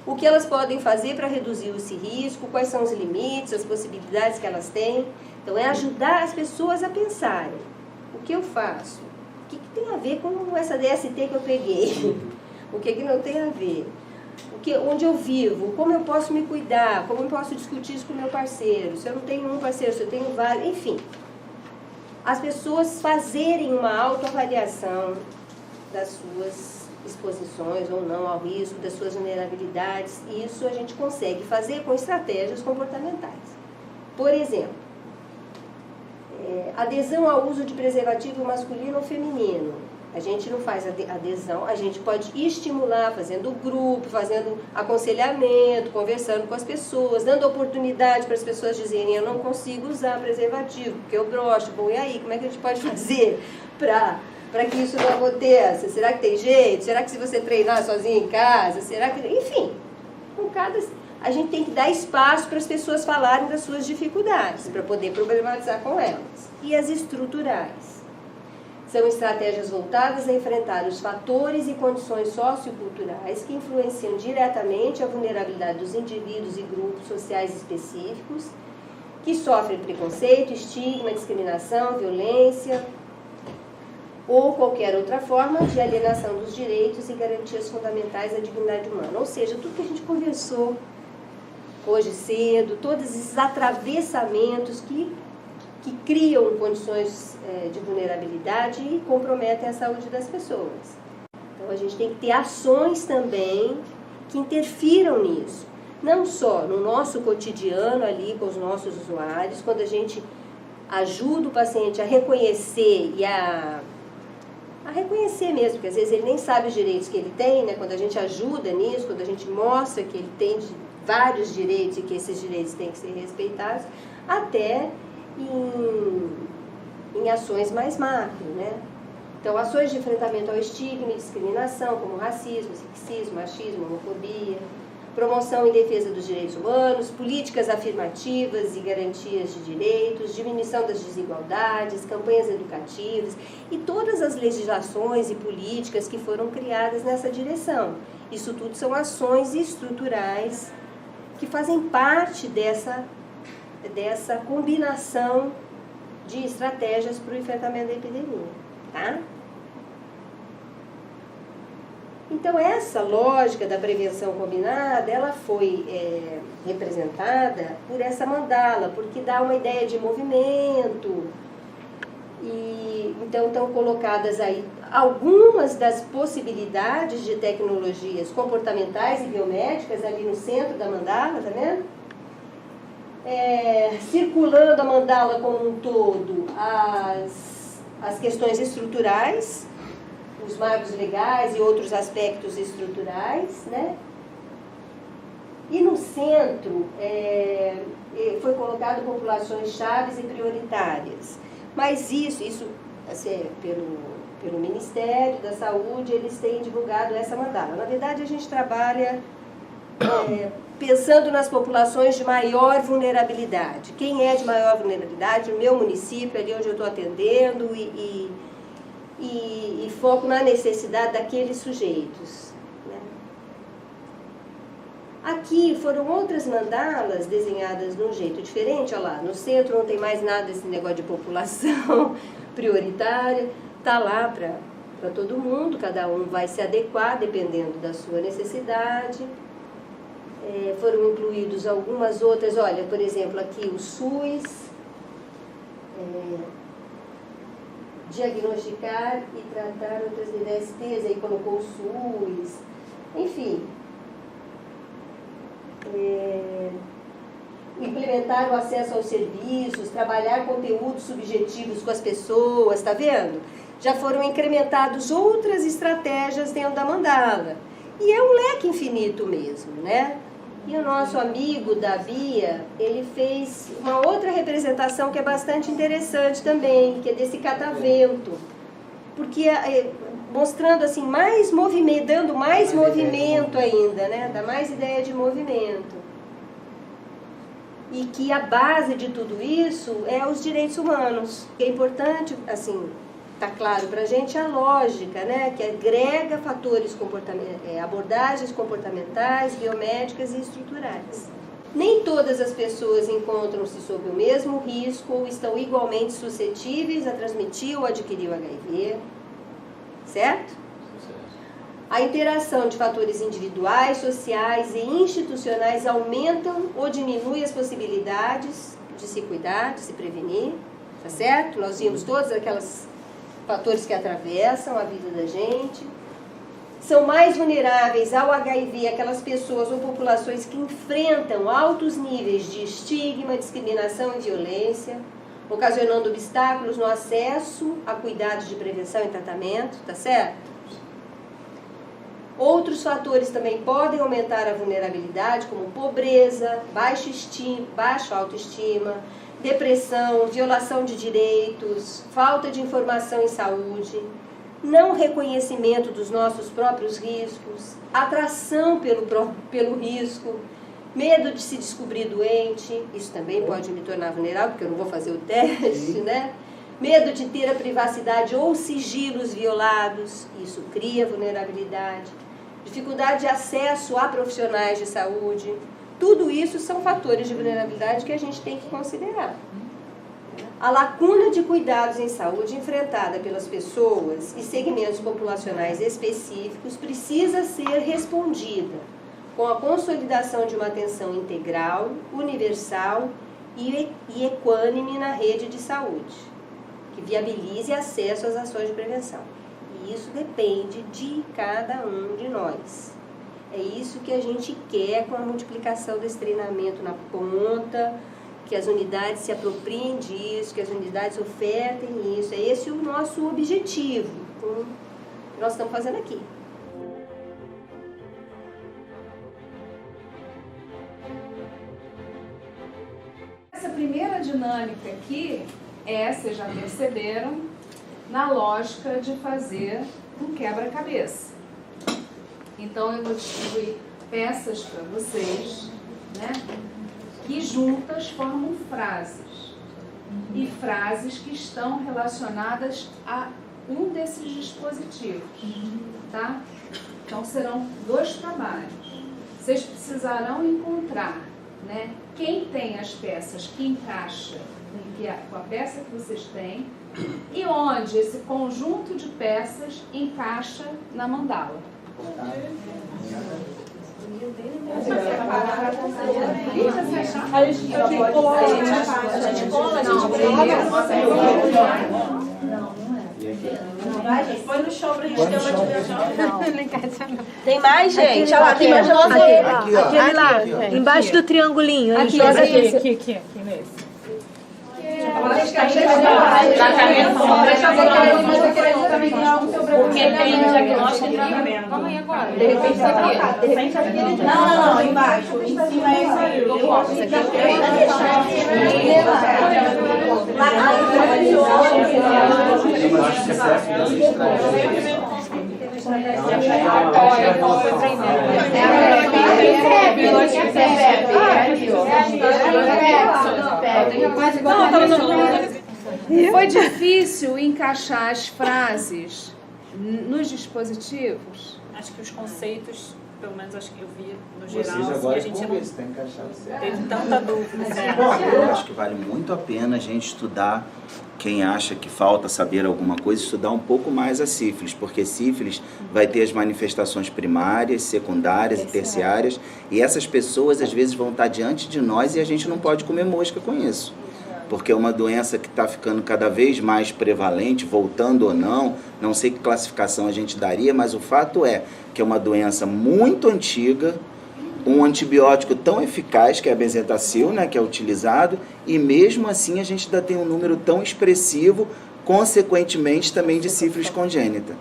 o que elas podem fazer para reduzir esse risco, quais são os limites, as possibilidades que elas têm. Então, é ajudar as pessoas a pensarem. O que eu faço? O que tem a ver com essa DST que eu peguei? O que não tem a ver? Onde eu vivo? Como eu posso me cuidar? Como eu posso discutir isso com o meu parceiro? Se eu não tenho um parceiro, se eu tenho vários, enfim. As pessoas fazerem uma autoavaliação das suas exposições ou não ao risco, das suas vulnerabilidades, isso a gente consegue fazer com estratégias comportamentais. Por exemplo, adesão ao uso de preservativo masculino ou feminino. A gente não faz adesão, a gente pode estimular fazendo grupo, fazendo aconselhamento, conversando com as pessoas, dando oportunidade para as pessoas dizerem: eu não consigo usar preservativo, porque eu broxo. Bom, e aí, como é que a gente pode fazer para que isso não aconteça? Será que tem jeito? Será que se você treinar sozinho em casa? Será que... Enfim, a gente tem que dar espaço para as pessoas falarem das suas dificuldades, para poder problematizar com elas. E as estruturais? São estratégias voltadas a enfrentar os fatores e condições socioculturais que influenciam diretamente a vulnerabilidade dos indivíduos e grupos sociais específicos, que sofrem preconceito, estigma, discriminação, violência ou qualquer outra forma de alienação dos direitos e garantias fundamentais da dignidade humana. Ou seja, tudo que a gente conversou hoje cedo, todos esses atravessamentos que criam condições de vulnerabilidade e comprometem a saúde das pessoas. Então, a gente tem que ter ações também que interfiram nisso. não só no nosso cotidiano ali com os nossos usuários, quando a gente ajuda o paciente a reconhecer e a reconhecer mesmo, porque às vezes ele nem sabe os direitos que ele tem, né? Quando a gente ajuda nisso, quando a gente mostra que ele tem vários direitos e que esses direitos têm que ser respeitados, até em ações mais macro, né? Então, ações de enfrentamento ao estigma e discriminação, como racismo, sexismo, machismo, homofobia, promoção em defesa dos direitos humanos, políticas afirmativas e garantias de direitos, diminuição das desigualdades, campanhas educativas e todas as legislações e políticas que foram criadas nessa direção. Isso tudo são ações estruturais que fazem parte dessa combinação de estratégias para o enfrentamento da epidemia, tá? Então, essa lógica da prevenção combinada, ela foi representada por essa mandala, porque dá uma ideia de movimento. E, então, estão colocadas aí algumas das possibilidades de tecnologias comportamentais e biomédicas ali no centro da mandala, tá vendo? Circulando a mandala como um todo, as questões estruturais, os marcos legais e outros aspectos estruturais, né? E no centro foi colocado populações chaves e prioritárias. Mas isso assim, pelo Ministério da Saúde, eles têm divulgado essa mandala. Na verdade, a gente trabalha pensando nas populações de maior vulnerabilidade. Quem é de maior vulnerabilidade? O meu município, ali onde eu estou atendendo, e foco na necessidade daqueles sujeitos. Né? Aqui foram outras mandalas desenhadas de um jeito diferente. Olha lá, no centro não tem mais nada desse negócio de população prioritária. Está lá para todo mundo, cada um vai se adequar dependendo da sua necessidade. Foram incluídos algumas outras, olha, por exemplo, aqui o SUS, diagnosticar e tratar outras DSTs, aí colocou o SUS, enfim. Implementar o acesso aos serviços, trabalhar conteúdos subjetivos com as pessoas, tá vendo? Já foram incrementadas outras estratégias dentro da mandala. E é um leque infinito mesmo, né? E o nosso amigo da Bia, ele fez uma outra representação que é bastante interessante também, que é desse catavento. Porque mostrando assim, mais movimento, dando mais movimento ainda, né? Dá mais ideia de movimento. E que a base de tudo isso é os direitos humanos. É importante, assim, tá claro para a gente a lógica, né? Que agrega fatores abordagens comportamentais, biomédicas e estruturais. Nem todas as pessoas encontram-se sob o mesmo risco ou estão igualmente suscetíveis a transmitir ou adquirir o HIV, certo? A interação de fatores individuais, sociais e institucionais aumentam ou diminuem as possibilidades de se cuidar, de se prevenir, tá certo? Nós vimos todos aqueles fatores que atravessam a vida da gente. São mais vulneráveis ao HIV aquelas pessoas ou populações que enfrentam altos níveis de estigma, discriminação e violência, ocasionando obstáculos no acesso a cuidados de prevenção e tratamento, tá certo? Outros fatores também podem aumentar a vulnerabilidade, como pobreza, baixa autoestima, depressão, violação de direitos, falta de informação em saúde, não reconhecimento dos nossos próprios riscos, atração pelo risco, medo de se descobrir doente, isso também pode me tornar vulnerável, porque eu não vou fazer o teste, né? Medo de ter a privacidade ou sigilos violados, isso cria vulnerabilidade. Dificuldade de acesso a profissionais de saúde. Tudo isso são fatores de vulnerabilidade que a gente tem que considerar. A lacuna de cuidados em saúde enfrentada pelas pessoas e segmentos populacionais específicos precisa ser respondida com a consolidação de uma atenção integral, universal e equânime na rede de saúde, que viabilize acesso às ações de prevenção. E isso depende de cada um de nós. É isso que a gente quer com a multiplicação desse treinamento na ponta, que as unidades se apropriem disso, que as unidades ofertem isso. É esse o nosso objetivo, que nós estamos fazendo aqui. Essa primeira dinâmica aqui vocês já perceberam, na lógica de fazer um quebra-cabeça. Então eu vou distribuir peças para vocês, né, que juntas formam frases. E frases que estão relacionadas a um desses dispositivos, tá? Então serão 2 trabalhos. Vocês precisarão encontrar, né, quem tem as peças que encaixa com a peça que vocês têm e onde esse conjunto de peças encaixa na mandala. Põe no chão pra gente ter uma diversão. Tem mais, gente? Olha lá, tem mais aquele lá, embaixo do triangulinho. Aqui nesse. Porque tem diagnóstico e tratamento. Vamos aí agora. De repente tá aqui. De repente aqui. Não, embaixo. Em cima é isso aí. Eu posso. Isso aqui Foi difícil encaixar as frases nos dispositivos? Acho que os conceitos, pelo menos acho que eu vi no Vocês geral, agora a gente não está encaixado certo. teve tanta dúvida. Eu acho que vale muito a pena a gente estudar, quem acha que falta saber alguma coisa, estudar um pouco mais a sífilis, porque sífilis vai ter as manifestações primárias, secundárias e terciárias, e essas pessoas às vezes vão estar diante de nós e a gente não pode comer mosca com isso. Porque é uma doença que está ficando cada vez mais prevalente, voltando ou não, não sei que classificação a gente daria, mas o fato é que é uma doença muito antiga, um antibiótico tão eficaz, que é a benzetacil, né, que é utilizado, e mesmo assim a gente ainda tem um número tão expressivo, consequentemente também de sífilis congênita,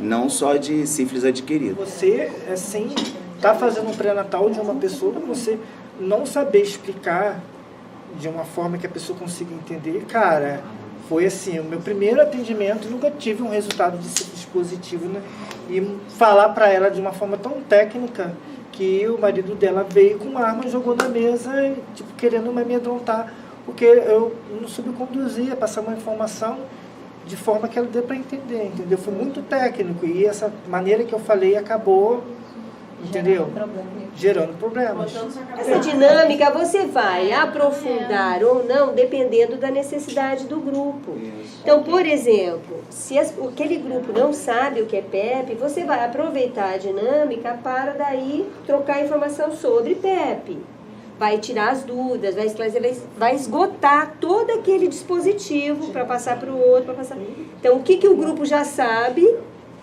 não só de sífilis adquirida. Você, assim, está fazendo um pré-natal de uma pessoa, você não saber explicar de uma forma que a pessoa consiga entender, cara, foi assim, o meu primeiro atendimento, nunca tive um resultado de sífilis positivo, né? E falar para ela de uma forma tão técnica que o marido dela veio com uma arma, jogou na mesa, tipo, querendo me amedrontar, porque eu não soube conduzir, passar uma informação de forma que ela dê para entender, entendeu? Foi muito técnico e essa maneira que eu falei acabou, entendeu? Gerando problemas. Essa dinâmica você vai aprofundar ou não, dependendo da necessidade do grupo. Então, por exemplo, se aquele grupo não sabe o que é PEP, você vai aproveitar a dinâmica para daí trocar informação sobre PEP. Vai tirar as dúvidas, vai esclarecer, vai esgotar todo aquele dispositivo para passar para o outro. Então, o que o grupo já sabe,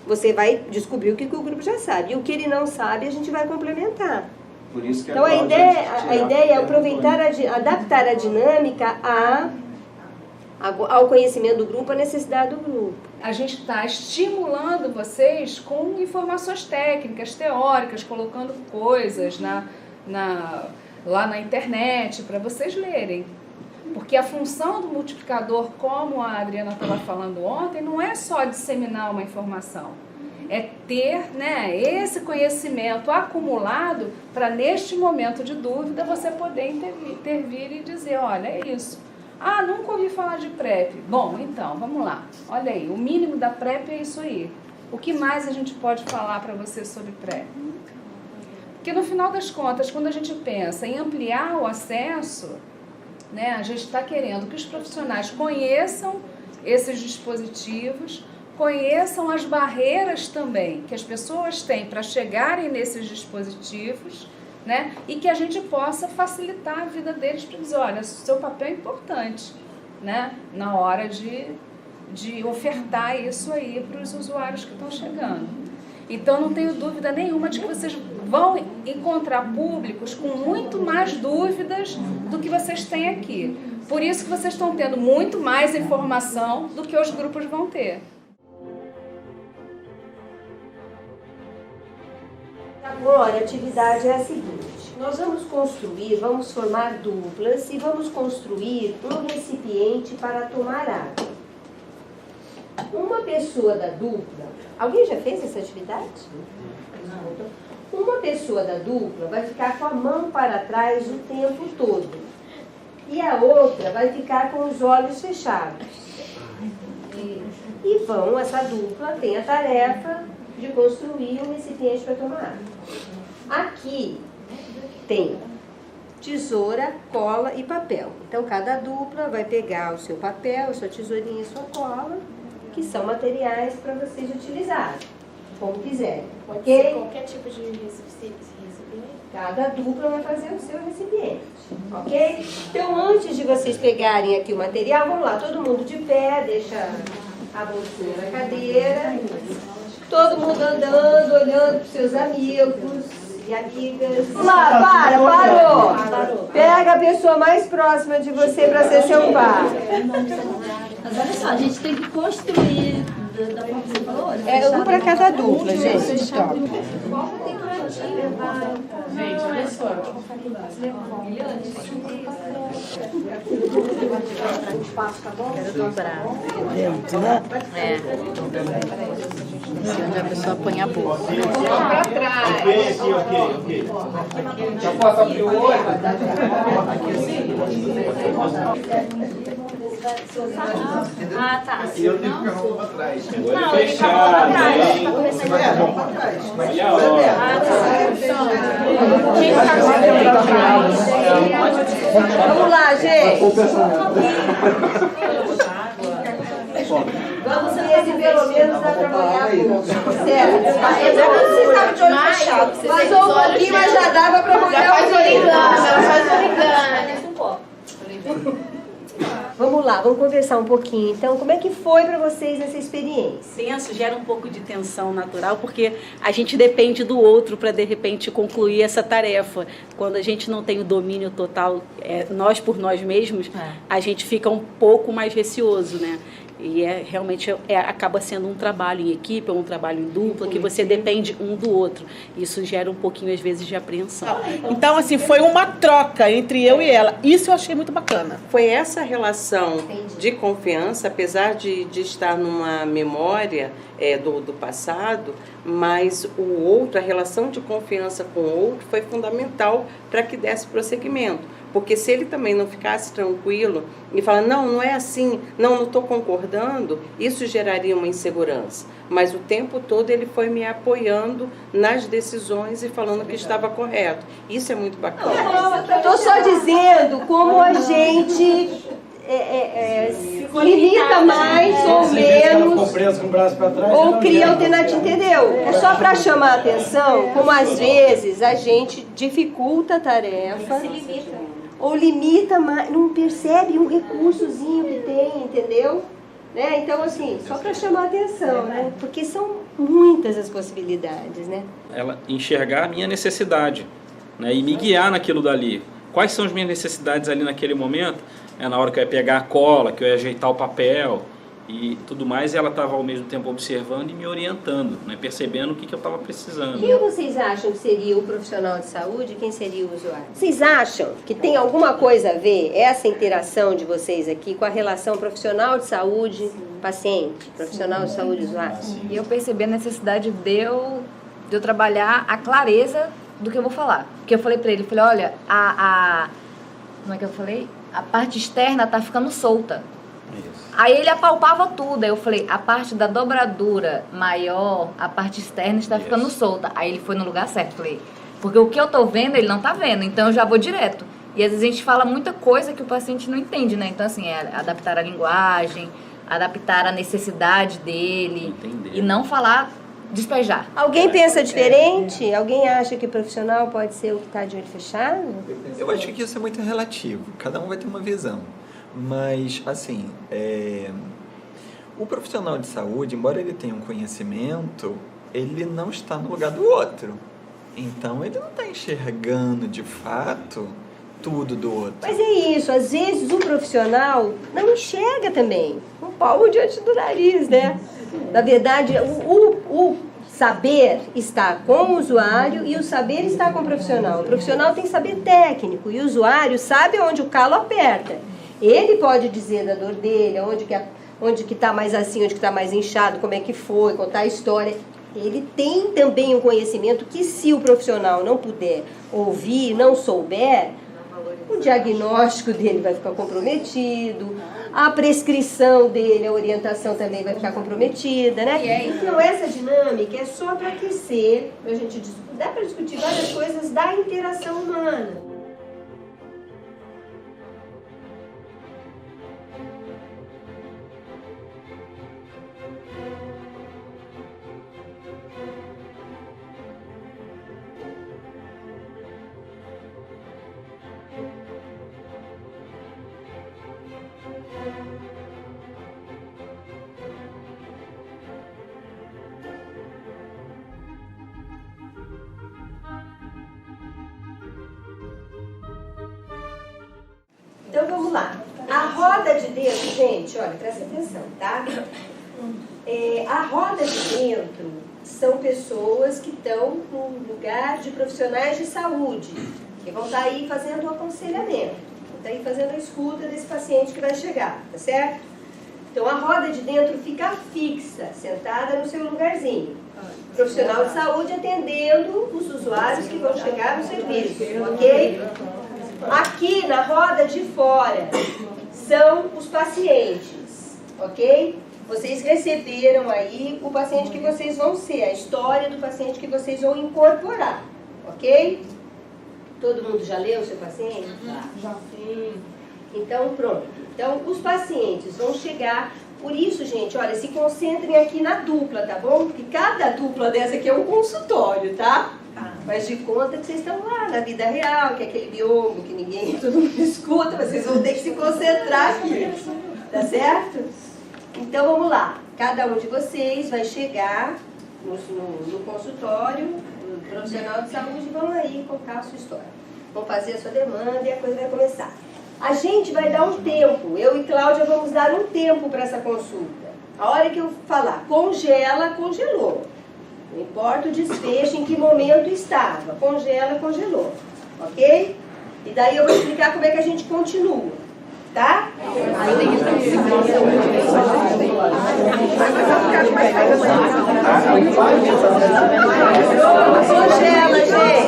você vai descobrir o que o grupo já sabe. E o que ele não sabe, a gente vai complementar. Por isso que então, a ideia é aproveitar, adaptar a dinâmica ao conhecimento do grupo, à necessidade do grupo. A gente está estimulando vocês com informações técnicas, teóricas, colocando coisas lá na internet para vocês lerem. Porque a função do multiplicador, como a Adriana estava falando ontem, não é só disseminar uma informação. É ter, né, esse conhecimento acumulado para, neste momento de dúvida, você poder intervir e dizer, olha, é isso. Ah, nunca ouvi falar de PrEP. Bom, então, vamos lá. Olha aí, o mínimo da PrEP é isso aí. O que mais a gente pode falar para você sobre PrEP? Porque, no final das contas, quando a gente pensa em ampliar o acesso, né, a gente está querendo que os profissionais conheçam esses dispositivos, conheçam as barreiras também que as pessoas têm para chegarem nesses dispositivos, né, e que a gente possa facilitar a vida deles para dizer, olha, seu papel é importante, né, na hora de ofertar isso aí para os usuários que estão chegando. Então, não tenho dúvida nenhuma de que vocês vão encontrar públicos com muito mais dúvidas do que vocês têm aqui. Por isso que vocês estão tendo muito mais informação do que os grupos vão ter. Agora, a atividade é a seguinte. Nós vamos formar duplas e vamos construir um recipiente para tomar água. Uma pessoa da dupla... Alguém já fez essa atividade? Não. Uma pessoa da dupla vai ficar com a mão para trás o tempo todo. E a outra vai ficar com os olhos fechados. E essa dupla tem a tarefa de construir um recipiente para tomar água. Aqui tem tesoura, cola e papel. Então, cada dupla vai pegar o seu papel, a sua tesourinha e a sua cola, que são materiais para vocês utilizarem, como quiserem. Ok? Qualquer tipo de recipiente. Cada dupla vai fazer o seu recipiente, ok? Então, antes de vocês pegarem aqui o material, vamos lá, todo mundo de pé, deixa a bolsinha na cadeira, todo mundo andando, olhando para os seus amigos e amigas. Vamos lá, parou! Pega a pessoa mais próxima de você para ser seu par. Mas olha só, a gente tem que construir da forma que você falou. É um para cada dupla, gente. Gente, olha só. O espaço tá bom? Quero dobrar. Dentro, né? É. Onde a pessoa põe a boca. Pra trás. Ok. Já posso abrir o olho? Ah, tá. E eu tenho que ficar pra trás. Não, fechado. E a hora? Vamos lá, gente. Vamos ver se pelo menos dá pra molhar a boca. Sério. Você estava de olho fechado. Passou um pouquinho, mas já dava pra molhar a boca. Ela faz origami. Vamos lá, vamos conversar um pouquinho. Então, como é que foi para vocês essa experiência? Tenso, gera um pouco de tensão natural, porque a gente depende do outro para, de repente, concluir essa tarefa. Quando a gente não tem o domínio total, nós por nós mesmos, a gente fica um pouco mais receoso, né? E realmente acaba sendo um trabalho em equipe, um trabalho em dupla, que você depende um do outro. Isso gera um pouquinho, às vezes, de apreensão. Então, assim, foi uma troca entre eu e ela. Isso eu achei muito bacana. Foi essa relação de confiança, apesar de estar numa memória do passado, mas o outro, a relação de confiança com o outro foi fundamental para que desse prosseguimento. Porque se ele também não ficasse tranquilo e falar, não é assim, não estou concordando, isso geraria uma insegurança. Mas o tempo todo ele foi me apoiando nas decisões e falando que estava correto. Isso é muito bacana. Estou só dizendo como a gente limita mais ou menos, ou cria alternativa, entendeu? É só para chamar a atenção, como às vezes a gente dificulta a tarefa, ou limita mais, não percebe um recursozinho que tem, entendeu? Né? Então, assim, só para chamar a atenção, né? Porque são muitas as possibilidades, né? Ela enxergar a minha necessidade, né? E me guiar naquilo dali. Quais são as minhas necessidades ali naquele momento? Na hora que eu ia pegar a cola, que eu ia ajeitar o papel e tudo mais, ela estava ao mesmo tempo observando e me orientando, né? Percebendo o que eu estava precisando. Quem vocês acham que seria o profissional de saúde e quem seria o usuário? Vocês acham que tem alguma coisa a ver essa interação de vocês aqui com a relação profissional de saúde, paciente, profissional de saúde, usuário? E eu percebi a necessidade de eu trabalhar a clareza do que eu vou falar. Porque eu falei pra ele, falei, olha, como é que eu falei? A parte externa tá ficando solta. Isso. Aí ele apalpava tudo. Aí eu falei, a parte da dobradura maior, a parte externa está ficando solta. Aí ele foi no lugar certo. Falei, porque o que eu tô vendo, ele não tá vendo. Então eu já vou direto. E às vezes a gente fala muita coisa que o paciente não entende, né? Então, assim, adaptar a linguagem, adaptar a necessidade dele. Entender. E não falar, despejar. Alguém pensa diferente? Alguém acha que profissional pode ser o que está de olho fechado? Eu acho que isso é muito relativo. Cada um vai ter uma visão. Mas, assim, o profissional de saúde, embora ele tenha um conhecimento, ele não está no lugar do outro. Então ele não está enxergando de fato tudo do outro. Mas é isso, às vezes o profissional não enxerga também um palmo diante do nariz, né? Na verdade, o saber está com o usuário e o saber está com o profissional. O profissional tem saber técnico e o usuário sabe onde o calo aperta. Ele pode dizer da dor dele, onde que está mais assim, onde que está mais inchado, como é que foi, contar a história. Ele tem também um conhecimento que, se o profissional não puder ouvir, não souber, o diagnóstico dele vai ficar comprometido, a prescrição dele, a orientação também vai ficar comprometida, né? Então, essa dinâmica é só para aquecer, para a gente dá para discutir várias coisas da interação humana. Então vamos lá. A roda de dentro, gente, olha, presta atenção, tá? A roda de dentro são pessoas que estão no lugar de profissionais de saúde, que vão estar aí fazendo o aconselhamento, vão estar aí fazendo a escuta desse paciente que vai chegar, tá certo? Então a roda de dentro fica fixa, sentada no seu lugarzinho. Profissional de saúde atendendo os usuários que vão chegar no serviço, ok? Aqui na roda de fora são os pacientes, ok? Vocês receberam aí o paciente que vocês vão ser, a história do paciente que vocês vão incorporar, ok? Todo mundo já leu o seu paciente? Já. Sim. Então, pronto. Então, os pacientes vão chegar. Por isso, gente, olha, se concentrem aqui na dupla, tá bom? Porque cada dupla dessa aqui é um consultório, tá? Mas de conta que vocês estão lá na vida real, que é aquele bioma que ninguém, todo mundo escuta, mas vocês vão ter que se concentrar aqui, tá certo? Então vamos lá, cada um de vocês vai chegar no consultório, no profissional de saúde, e vão aí contar a sua história. Vão fazer a sua demanda e a coisa vai começar. A gente vai dar um tempo, eu e Cláudia vamos dar um tempo para essa consulta. A hora que eu falar congela, congelou. Não importa o desfecho, em que momento estava. Congela, congelou. Ok? E daí eu vou explicar como é que a gente continua. Tá? Congela, gente.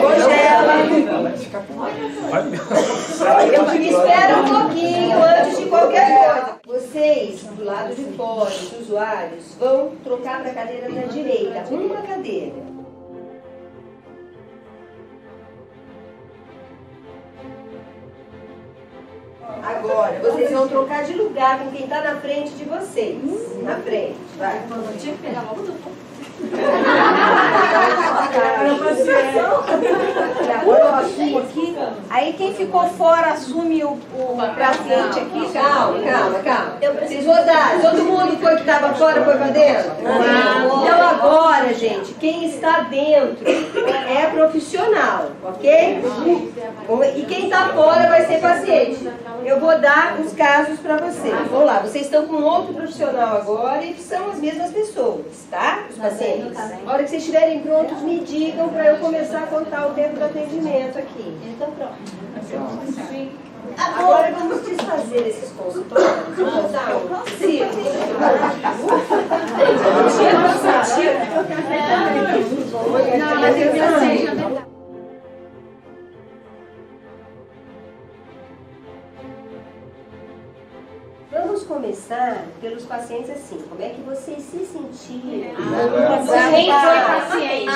Congela. Espera um pouquinho antes de qualquer coisa. Vocês, do lado de fora, os usuários, vão trocar para a cadeira da direita. Uma cadeira. Agora, vocês vão trocar de lugar com quem está na frente de vocês. Na frente, vai. Tinha que pegar logo do agora eu assumo aqui. Aí quem ficou fora assume o pra frente aqui. Calma. Vocês rodaram. Todo mundo foi que estava fora foi para dentro? Então agora, gente, quem está dentro é profissional, ok? E quem está fora vai ser paciente. Eu vou dar os casos para vocês. Vamos lá, vocês estão com outro profissional agora e são as mesmas pessoas, tá? Os pacientes. Na hora que vocês estiverem prontos, me digam para eu começar a contar o tempo do atendimento aqui. Então, pronto. Agora vamos desfazer esses consultórios. Vamos dar um círculo. Vamos começar pelos pacientes assim. Como é que vocês se sentiram? Quem foi paciente?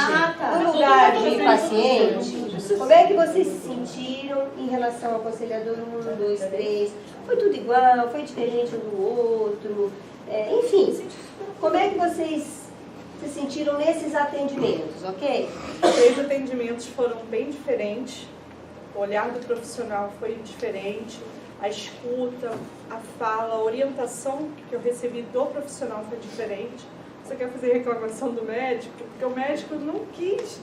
No lugar de paciente, como é que vocês se sentiram em relação ao aconselhador 1, 2, 3? Foi tudo igual? Foi diferente um do outro? Enfim, como é que vocês se sentiram nesses atendimentos, ok? Os 3 atendimentos foram bem diferentes. O olhar do profissional foi diferente. A escuta, a fala, a orientação que eu recebi do profissional foi diferente. Você quer fazer reclamação do médico? Porque o médico não quis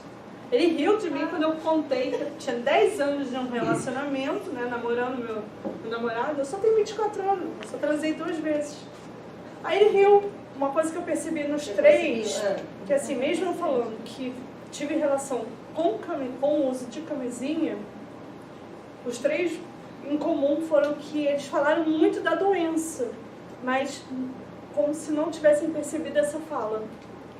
Ele riu de mim quando eu contei que eu tinha 10 anos de um relacionamento, né, namorando meu namorado. Eu só tenho 24 anos, só transei 2 vezes. Aí ele riu. Uma coisa que eu percebi nos 3, que assim, mesmo eu falando que tive relação com o uso de camisinha, os 3 em comum foram que eles falaram muito da doença, mas como se não tivessem percebido essa fala,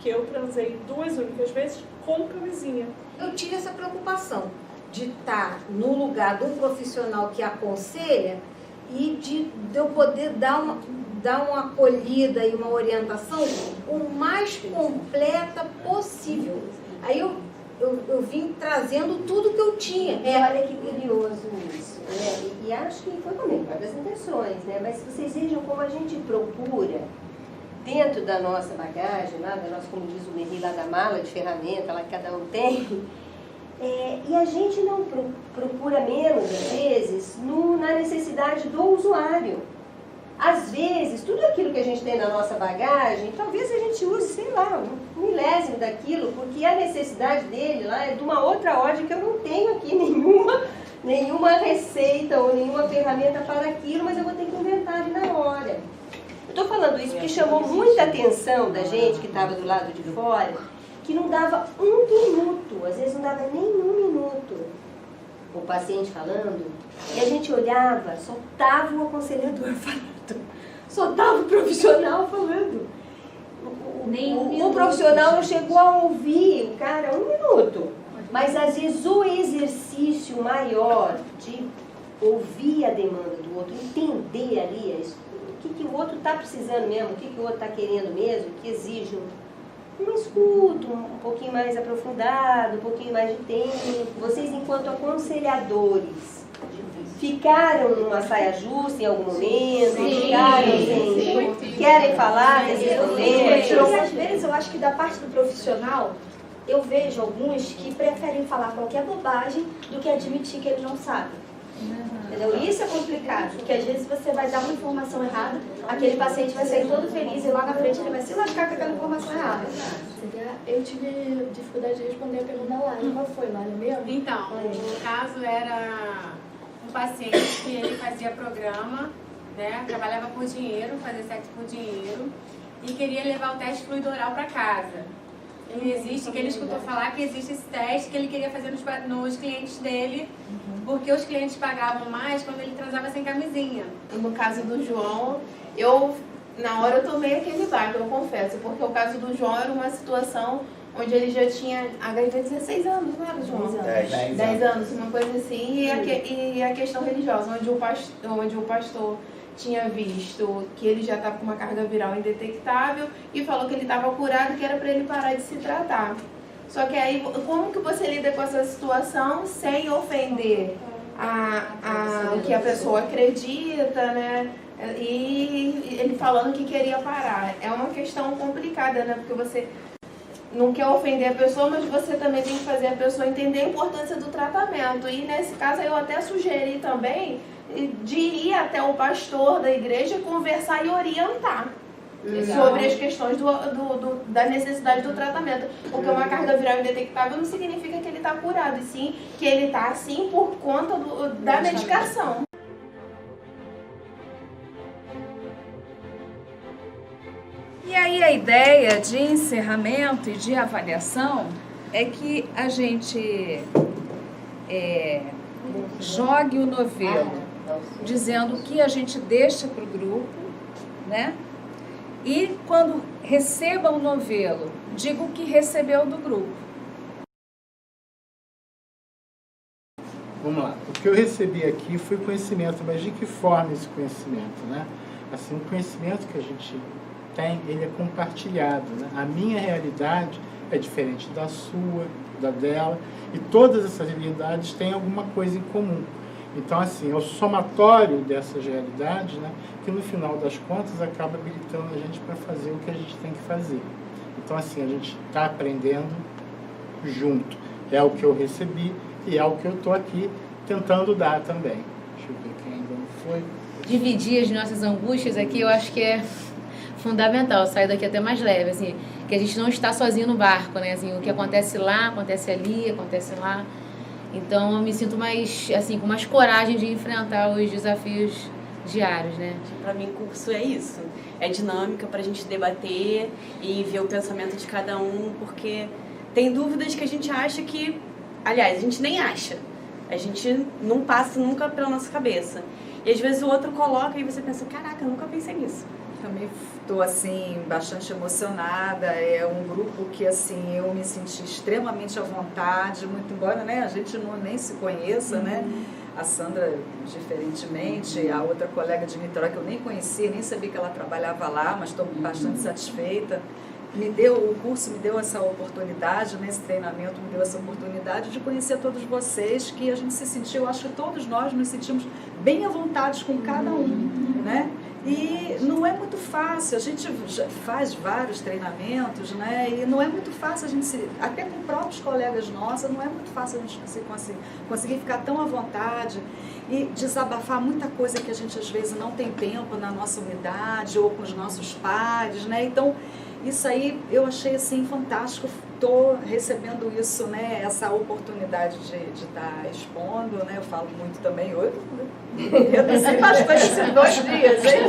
que eu transei 2 únicas vezes com camisinha. Eu tive essa preocupação de estar no lugar do profissional que aconselha e de eu poder dar uma acolhida e uma orientação o mais completa possível. Aí eu vim trazendo tudo que eu tinha. Olha que curioso isso, né? E acho que foi comigo, várias intenções, né? Mas vocês vejam como a gente procura, dentro da nossa bagagem, lá da nossa, como diz o Merri, lá da mala de ferramenta, lá que cada um tem, e a gente não procura menos, às vezes, na necessidade do usuário. Às vezes, tudo aquilo que a gente tem na nossa bagagem, talvez a gente use, sei lá, um milésimo daquilo, porque a necessidade dele lá é de uma outra ordem que eu não tenho aqui nenhuma receita ou nenhuma ferramenta para aquilo, mas eu vou ter que inventar ali na hora. Eu estou falando isso porque chamou muita atenção da gente que estava do lado de fora, que não dava 1 minuto, às vezes não dava nem 1 minuto, o paciente falando, e a gente olhava, só estava o aconselhador falando. Só estava o profissional falando. O profissional não chegou a ouvir o cara 1 minuto. Mas às vezes o exercício maior de ouvir a demanda do outro, entender ali o que o outro está precisando mesmo, o que o outro está querendo mesmo, que exige uma escuta um pouquinho mais aprofundado, um pouquinho mais de tempo. Vocês, enquanto aconselhadores, ficaram numa saia justa em algum momento? Querem falar desses problemas? Às vezes eu acho que da parte do profissional, eu vejo alguns que preferem falar qualquer bobagem do que admitir que eles não sabem. Entendeu? Isso é complicado, porque às vezes você vai dar uma informação errada, aquele paciente vai sair todo feliz e lá na frente ele vai se lascar com aquela informação errada. Eu tive dificuldade de responder a pergunta da Lara. Qual foi, Lara, mesmo? Então, o caso era um paciente que ele fazia programa, né, trabalhava por dinheiro, fazia sexo por dinheiro e queria levar o teste fluido oral para casa. Que ele escutou falar que existe esse teste que ele queria fazer nos clientes dele, porque os clientes pagavam mais quando ele transava sem camisinha. No caso do João, na hora eu tomei aquele baque, eu confesso, porque o caso do João era uma situação onde ele já tinha HIV 16 anos, não era, João? 10 anos, uma coisa assim, e a questão religiosa, onde o pastor tinha visto que ele já estava com uma carga viral indetectável e falou que ele estava curado, que era para ele parar de se tratar. Só que aí, como que você lida com essa situação sem ofender o que a pessoa acredita, né? E ele falando que queria parar. É uma questão complicada, né? Porque você não quer ofender a pessoa, mas você também tem que fazer a pessoa entender a importância do tratamento. E nesse caso eu até sugeri também de ir até o pastor da igreja, conversar e orientar sobre as questões da necessidade do tratamento. Porque uma carga viral indetectável não significa que ele está curado, e sim que ele está assim por conta da medicação. E aí a ideia de encerramento e de avaliação é que a gente jogue o novelo dizendo o que a gente deixa para o grupo, né? E quando receba o novelo, diga o que recebeu do grupo. Vamos lá. O que eu recebi aqui foi conhecimento, mas de que forma esse conhecimento, né? Assim, o conhecimento que a gente tem, ele é compartilhado, né? A minha realidade é diferente da sua, da dela, e todas essas realidades têm alguma coisa em comum. Então, assim, é o somatório dessas realidades, né, que no final das contas acaba habilitando a gente para fazer o que a gente tem que fazer. Então, assim, a gente está aprendendo junto. É o que eu recebi e é o que eu estou aqui tentando dar também. Deixa eu ver quem ainda não foi. Dividir as nossas angústias aqui, eu acho que é fundamental, sair daqui até mais leve, assim. que a gente não está sozinho no barco, né? Assim, o que acontece lá, acontece ali, acontece lá. Então eu me sinto mais, assim, com mais coragem de enfrentar os desafios diários, né? Para mim, curso é isso. É dinâmica para a gente debater e ver o pensamento de cada um, porque tem dúvidas que a gente acha que, aliás, a gente nem acha. A gente não passa nunca pela nossa cabeça. E às vezes o outro coloca e você pensa, caraca, eu nunca pensei nisso. Também estou, assim, bastante emocionada. É um grupo que, assim, eu me senti extremamente à vontade, muito embora, né, a gente nem se conheça, né? A Sandra, diferentemente, a outra colega de Niterói que eu nem conhecia, nem sabia que ela trabalhava lá, mas estou bastante satisfeita. O curso me deu essa oportunidade, nesse treinamento me deu essa oportunidade de conhecer todos vocês, que a gente se sentiu, acho que todos nós nos sentimos bem à vontade com cada um, né? E não é muito fácil, a gente já faz vários treinamentos, né? E não é muito fácil a gente, até com próprios colegas nossos, não é muito fácil a gente conseguir ficar tão à vontade e desabafar muita coisa que a gente às vezes não tem tempo na nossa unidade ou com os nossos pares, né? Então, isso aí eu achei assim fantástico, estou recebendo isso, né, essa oportunidade de estar expondo, né, eu falo muito também, eu reduzir bastante esses 2 dias, hein?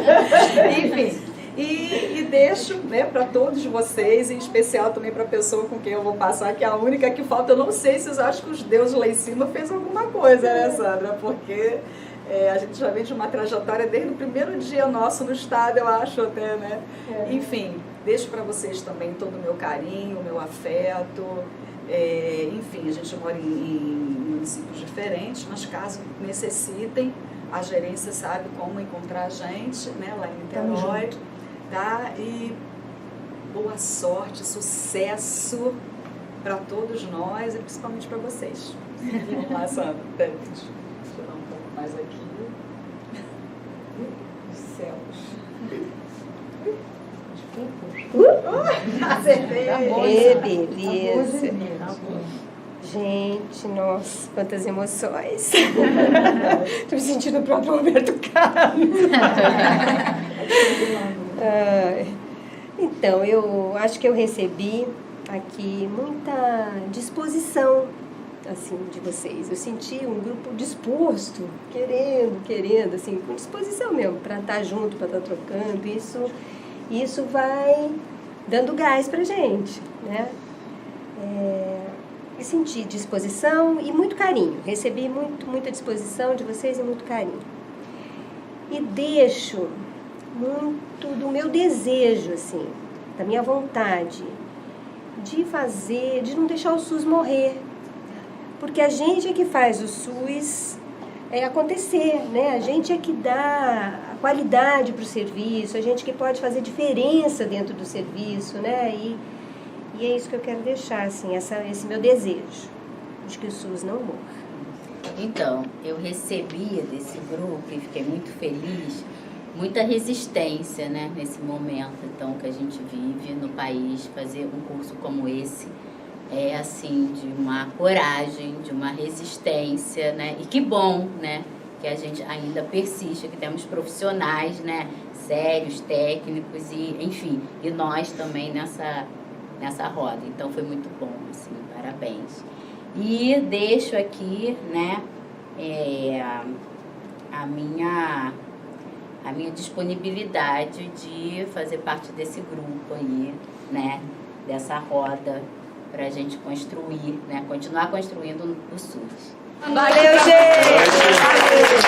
Enfim, e deixo, né, para todos vocês, em especial também para a pessoa com quem eu vou passar, que é a única que falta, eu não sei se vocês acham que os deuses lá em cima fez alguma coisa, né, Sandra, porque... a gente já vem de uma trajetória desde o primeiro dia nosso no estado, eu acho até, né? Enfim, deixo para vocês também todo o meu carinho, o meu afeto. Enfim, a gente mora em municípios diferentes, mas caso necessitem, a gerência sabe como encontrar a gente, né? Lá em Niterói, tá? E boa sorte, sucesso para todos nós e principalmente para vocês. Vamos lá, Sandra. Mais aqui. Os céus. Acertei. Beleza. Gente, nossa, quantas emoções. Estou me sentindo o próprio Roberto Carlos. Então, eu acho que eu recebi aqui muita disposição, assim, de vocês. Eu senti um grupo disposto, querendo, assim, com disposição mesmo, para estar junto, para estar trocando. Isso vai dando gás pra gente, né? E senti disposição e muito carinho. Recebi muita disposição de vocês e muito carinho. E deixo muito do meu desejo, assim, da minha vontade de não deixar o SUS morrer. Porque a gente é que faz o SUS acontecer, né? A gente é que dá a qualidade para o serviço, a gente que pode fazer diferença dentro do serviço, né? E é isso que eu quero deixar, assim, esse meu desejo, de que o SUS não morra. Então, eu recebia desse grupo e fiquei muito feliz, muita resistência, né? Nesse momento, então, que a gente vive no país, fazer um curso como esse, assim, de uma coragem, de uma resistência, né? E que bom, né? Que a gente ainda persiste, que temos profissionais, né? Sérios, técnicos e, enfim, e nós também nessa roda. Então, foi muito bom, assim, parabéns. E deixo aqui, né? A minha disponibilidade de fazer parte desse grupo aí, né? Dessa roda, para a gente construir, né? Continuar construindo o SUS. Valeu, gente! Valeu.